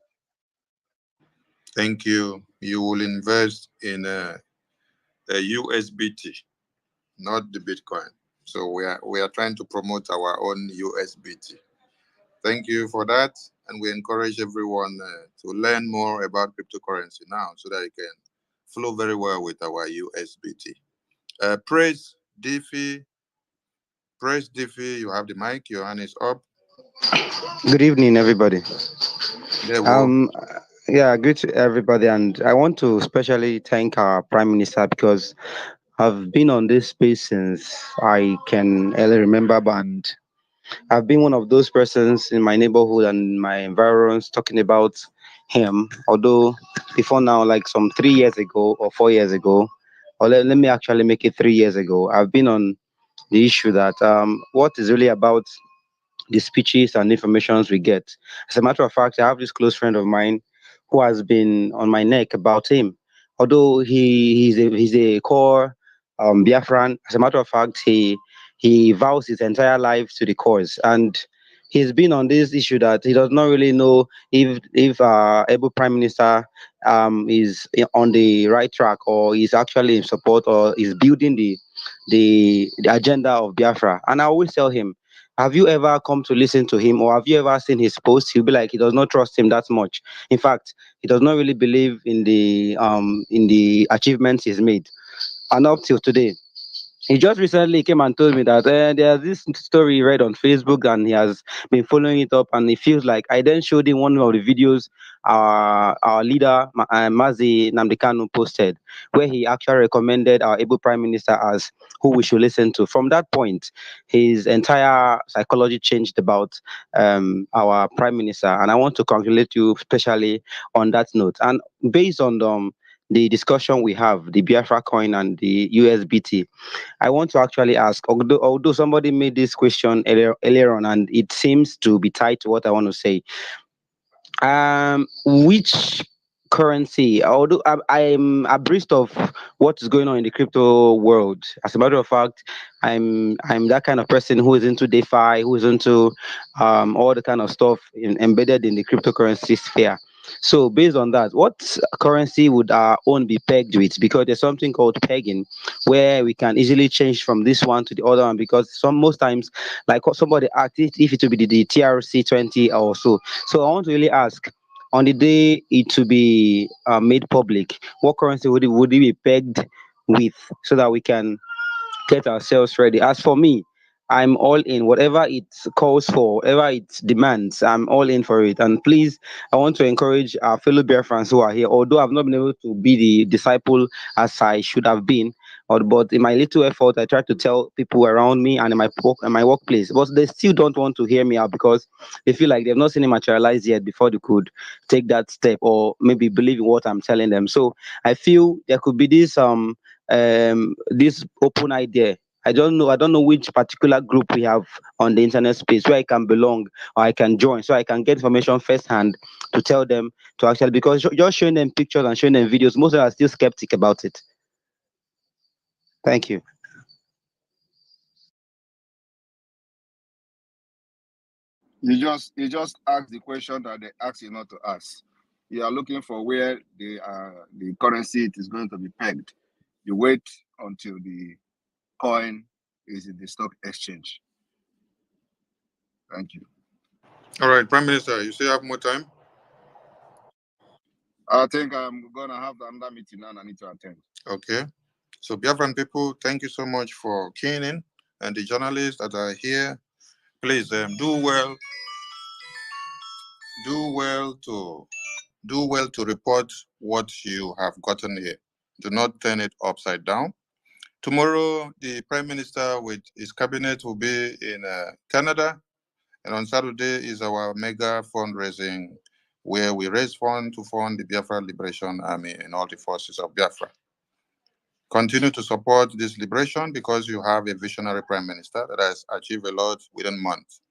[SPEAKER 5] Thank you. You will invest in a USBT, not the Bitcoin. So we are trying to promote our own USBT. Thank you for that, and we encourage everyone to learn more about cryptocurrency now, so that it can flow very well with our USBT. Praise Diffie, you have the mic. Your hand is up.
[SPEAKER 18] Good evening, everybody.
[SPEAKER 5] Yeah, well.
[SPEAKER 18] Yeah, good to everybody, and I want to especially thank our Prime Minister because I've been on this space since I can early remember, and I've been one of those persons in my neighborhood and my environs talking about him. Although before now, like some 3 years ago or 4 years ago, or let me actually make it 3 years ago, I've been on the issue that what is really about the speeches and informations we get. As a matter of fact, I have this close friend of mine who has been on my neck about him. Although he's a core Biafran, as a matter of fact, he vows his entire life to the cause, and he's been on this issue that he does not really know if able prime minister is on the right track, or is actually in support, or is building the agenda of Biafra. And I always tell him, have you ever come to listen to him, or have you ever seen his posts? He'll be like, he does not trust him that much. In fact, he does not really believe in the achievements he's made. And up till today, he just recently came and told me that there's this story he read on Facebook, and he has been following it up, and he feels like I then showed him one of the videos our leader Mazi Namdekanu posted, where he actually recommended our able prime minister as who we should listen to. From that point, his entire psychology changed about our prime minister, and I want to congratulate you especially on that note. And based on the discussion we have, the Biafra coin and the USBT, I want to actually ask, although somebody made this question earlier on, and it seems to be tied to what I want to say. Which currency, although I'm abreast of what is going on in the crypto world. As a matter of fact, I'm that kind of person who is into DeFi, who is into all the kind of stuff embedded in the cryptocurrency sphere. So based on that, what currency would our own be pegged with? Because there's something called pegging, where we can easily change from this one to the other one. Because most times, like what somebody asked, if it would be the TRC20 or so. So I want to really ask, on the day it to be made public, what currency would it be pegged with, so that we can get ourselves ready? As for me, I'm all in. Whatever it calls for, whatever it demands, I'm all in for it. And please, I want to encourage our fellow Biafrans who are here, although I've not been able to be the disciple as I should have been, but in my little effort, I try to tell people around me and in my workplace, but they still don't want to hear me out because they feel like they've not seen it materialize yet before they could take that step, or maybe believe in what I'm telling them. So I feel there could be this open idea I don't know which particular group we have on the internet space where I can belong or I can join, so I can get information firsthand to tell them to actually, because just showing them pictures and showing them videos, most of them are still skeptic about it. Thank you.
[SPEAKER 6] You just ask the question that they ask you not to ask. You are looking for where the currency is going to be pegged. You wait until the coin is in the stock exchange. Thank you.
[SPEAKER 5] All right, Prime Minister, you still have more time?
[SPEAKER 6] I think I'm going to have another meeting now and I need to attend.
[SPEAKER 5] Okay. So, Biafran people, thank you so much for keying in. And the journalists that are here, please do well to report what you have gotten here. Do not turn it upside down. Tomorrow, the Prime Minister with his cabinet will be in Canada. And on Saturday is our mega fundraising where we raise funds to fund the Biafra Liberation Army and all the forces of Biafra. Continue to support this liberation because you have a visionary Prime Minister that has achieved a lot within months.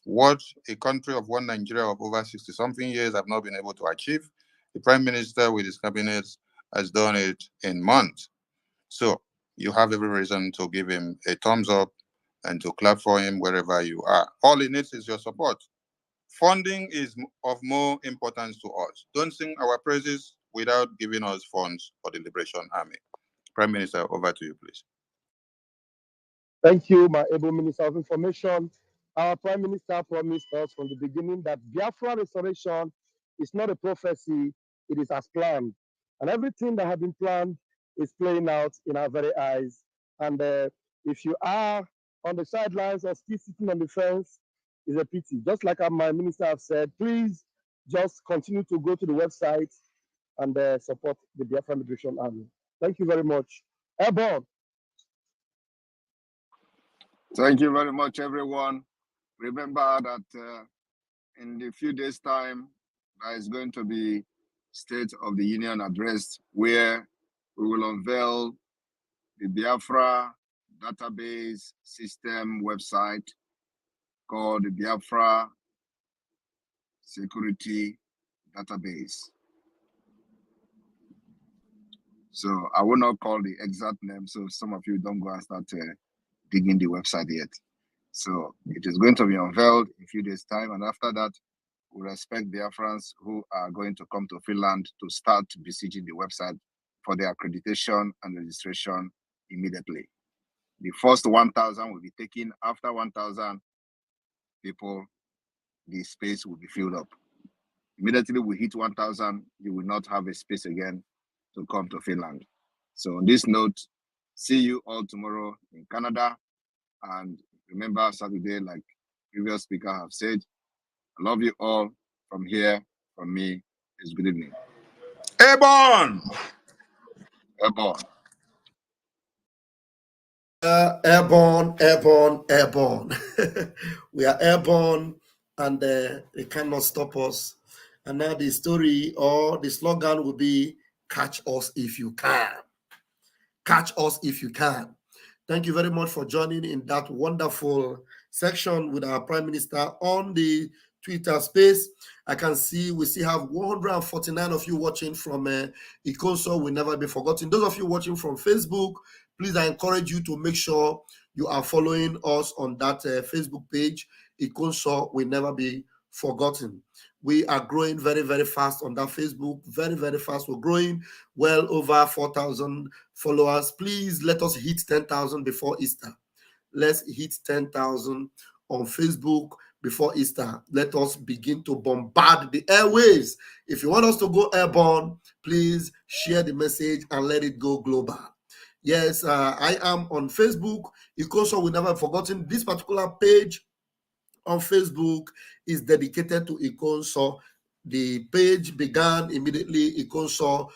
[SPEAKER 5] What a country of one Nigeria of over 60-something years have not been able to achieve, the Prime Minister with his cabinet has done it in months. So you have every reason to give him a thumbs up and to clap for him wherever you are. All he needs is your support. Funding is of more importance to us. Don't sing our praises without giving us funds for the Liberation Army. Prime Minister, over to you, please.
[SPEAKER 14] Thank you, my able Minister of Information. Our Prime Minister promised us from the beginning that Biafra restoration is not a prophecy, it is as planned. And everything that has been planned is playing out in our very eyes. And if you are on the sidelines or still sitting on the fence, it's a pity. Just like my minister have said, please just continue to go to the website and support the Biafra Liberation Army. Thank you very much. Airborne.
[SPEAKER 6] Thank you very much, everyone. Remember that in a few days' time, there is going to be State of the Union address where we will unveil the Biafra database system website called the Biafra Security Database. So I will not call the exact name, so some of you don't go and start digging the website yet. So it is going to be unveiled in a few days' time, and after that, we expect Biafrans who are going to come to Finland to start besieging the website for their accreditation and registration immediately. The first 1,000 will be taken. After 1,000 people, the space will be filled up. Immediately we hit 1,000, you will not have a space again to come to Finland. So on this note, see you all tomorrow in Canada. And remember, Saturday, like previous speaker have said, I love you all. From here, from me, is good evening.
[SPEAKER 5] Airborne!
[SPEAKER 6] Airborne.
[SPEAKER 4] Airborne, airborne, airborne. We are airborne and they cannot stop us. And now the story or the slogan will be, catch us if you can. Catch us if you can. Thank you very much for joining in that wonderful section with our Prime Minister on the Twitter space. I can see we still have 149 of you watching from Ikonso will never be forgotten. Those of you watching from Facebook, please, I encourage you to make sure you are following us on that Facebook page. Ikonso will never be forgotten. We are growing very, very fast on that Facebook. Very, very fast. We're growing well over 4,000 followers. Please let us hit 10,000 before Easter. Let's hit 10,000 on Facebook before Easter. Let us begin to bombard the airwaves. If you want us to go airborne, please share the message and let it go global. Yes, I am on Facebook. Ikonso will never be forgotten. This particular page on Facebook is dedicated to Ikonso. The page began immediately. Ikonso,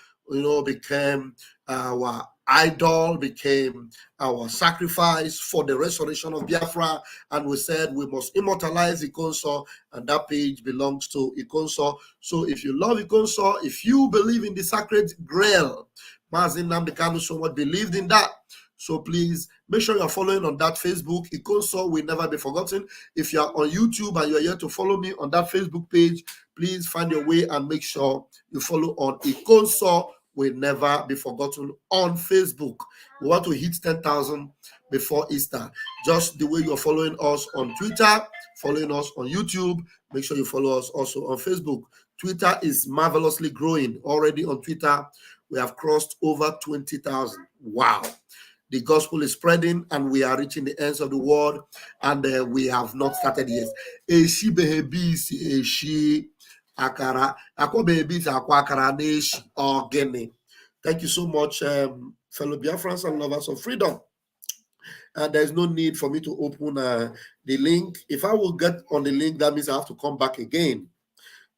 [SPEAKER 4] became our idol, became our sacrifice for the restoration of Biafra, and we said we must immortalize Ikonso, and that page belongs to Ikonso. So if you love Ikonso, if you believe in the sacred grail, Mazi Nnamdi Kanu so much believed in that. So please Make sure you're following on that Facebook. Ikonso will never be forgotten. If you're on YouTube and you're here to follow me on that Facebook page, please find your way and make sure you follow on Ikonso will never be forgotten on Facebook. We want to hit 10,000 before Easter. Just the way you're following us on Twitter, following us on YouTube, make sure you follow us also on Facebook. Twitter is marvelously growing. Already on Twitter, we have crossed over 20,000. Wow. The gospel is spreading and we are reaching the ends of the world, and we have not started yet. Eshi behebi si eshi akara. Akwa behebi si akwa akara neshi ogene. Thank you so much, fellow Biafrans and lovers of freedom. And there's no need for me to open the link. If I will get on the link, that means I have to come back again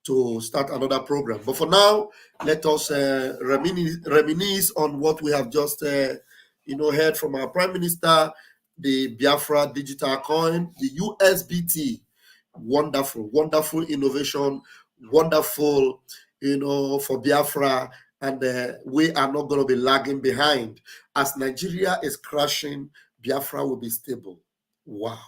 [SPEAKER 4] to start another program. But for now, let us reminisce on what we have just heard from our Prime Minister, the Biafra digital coin, the USBT. Wonderful, wonderful innovation, wonderful, for Biafra. And we are not going to be lagging behind. As Nigeria is crashing, Biafra will be stable. Wow.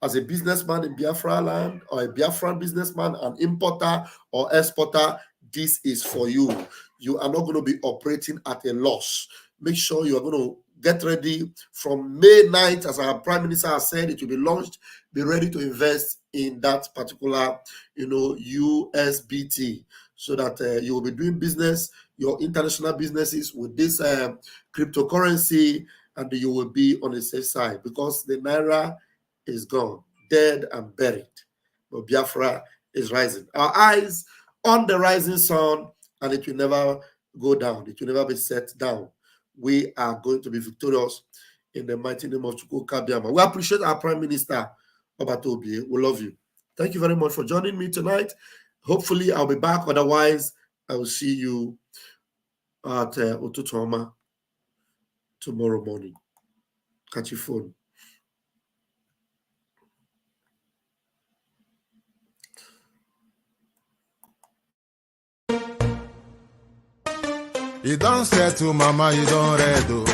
[SPEAKER 4] As a businessman in Biafra land, or a Biafran businessman, an importer or exporter, this is for you. You are not going to be operating at a loss. Make sure you are going to get ready from May 9th, as our Prime Minister has said, it will be launched. Be ready to invest in that particular, USBT, so that you will be doing business, your international businesses with this cryptocurrency, and you will be on the safe side, because the Naira is gone, dead and buried. But Biafra is rising. Our eyes on the rising sun, and it will never go down. It will never be set down. We are going to be victorious in the mighty name of Chukwuka Biama. We appreciate our Prime Minister, Obatobi. We love you. Thank you very much for joining me tonight. Hopefully, I'll be back. Otherwise, I will see you at Otutoma tomorrow morning. Catch your phone.
[SPEAKER 19] You don't say to mama, you don't redo.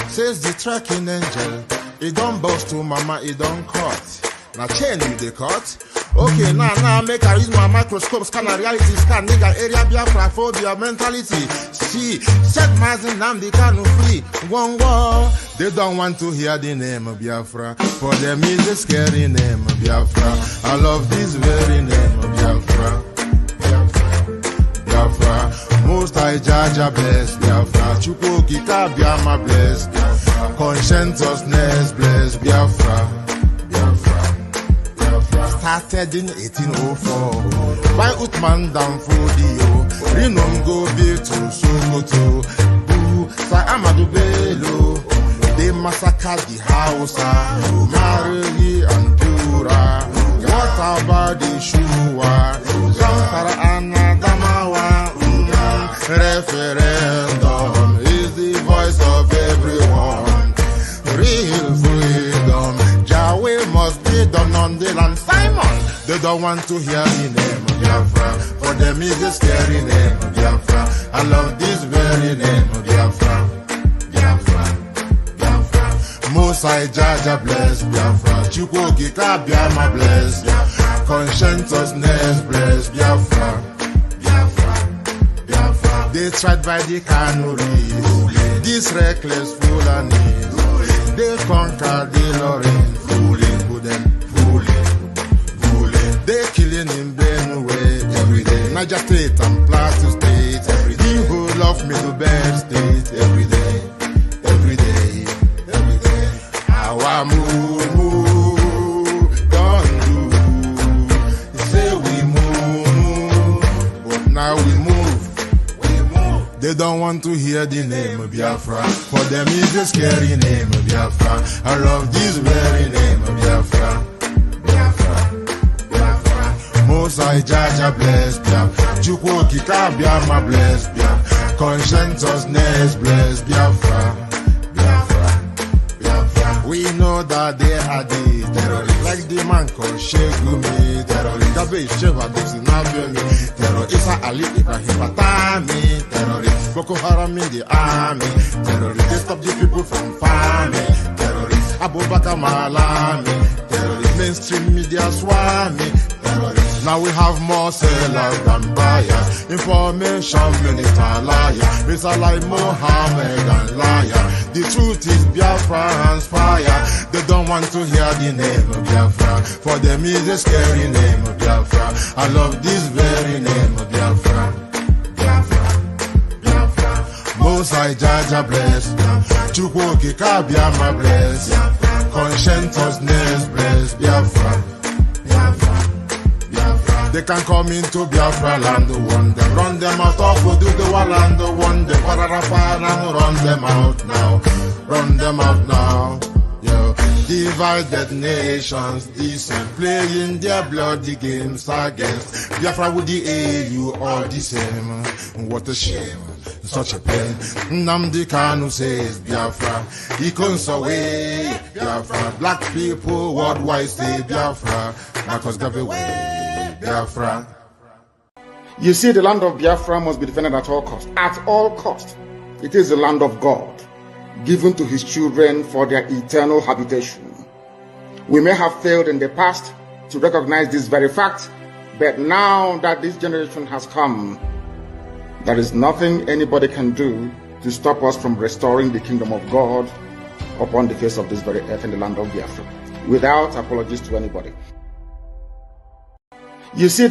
[SPEAKER 19] Says the tracking angel. You don't boast to mama, you don't cut. Now chain you the cut. Okay, now make I use my microscope, scan a reality, scan nigga area Biafra phobia mentality. See, set mazin and the canu free. One war. They don't want to hear the name of Biafra. For them is a scary name of Biafra. I love this very name of Biafra. Biafra. Most I judge a bless Biafra. Chukwu Kika Biama bless Biafra. Conscientiousness bless Biafra. Started in 1804 by Uthman Danfodio. Rinom go build to Sokoto. Boo, Sa Amadou Bello. They massacred the Hausa, Marili and Pura. What about the Shua? Zamfara and Adamawa. Referendum is the voice of everyone. Real freedom. Yahweh must be done on the land. Simon, they don't want to hear the name of Biafra. For them is a scary name of Biafra. I love this very name of Biafra. Most I Jaja bless Biafra. Chukwu Kika Biama bless Biafra. Conscientiousness bless Biafra. They tried by the canories. This reckless Fulanis. They conquered the Lorraine. Fooling. They killing in Benue every day. Niger State and Plateau State every day. The whole of Middle Belt State every day. Our move, don't do. Say we move, but now we move. They don't want to hear the name of Biafra. For them is a scary name of Biafra. I love this very name of Biafra. Most I Jaja bless Biafra. Chukwu Kika Biama bless Biafra. Conscientiousness bless Biafra. We know that they are the terrorists. Like the man called Shegumi, terrorist. Gabe Sheva Dixinabemi, terrorist. Isa Ali Ibrahim Patami, terrorist. Boko Haram in the army, terrorist. They stop the people from farming, Abubakar Malami, terrorist. Mainstream media swami, terrorist. Now we have more sellers than buyers. Information minister liar, Mr. like Mohammed and liar. The truth is Biafra fire. They don't want to hear the name of Biafra. For them is a scary name of Biafra. I love this very name of Biafra. Most I Jaja bless, Chukwoki Kabiama bless, conscientiousness bless, Biafra. They can come into Biafra land, run them out of Oduduwa land, and run them out now, Yo. Divided nations, decent, playing their bloody games against Biafra with the AU all the same. What a shame, such a pain. Nnamdi Kanu says Biafra, he comes away Biafra. Black people worldwide say Biafra, Marcus gave away Biafra.
[SPEAKER 1] You see, the land of Biafra must be defended at all cost. At all cost. It is the land of God, given to his children for their eternal habitation. We may have failed in the past to recognize this very fact, but now that this generation has come, there is nothing anybody can do to stop us from restoring the kingdom of God upon the face of this very earth in the land of Biafra, without apologies to anybody. You see,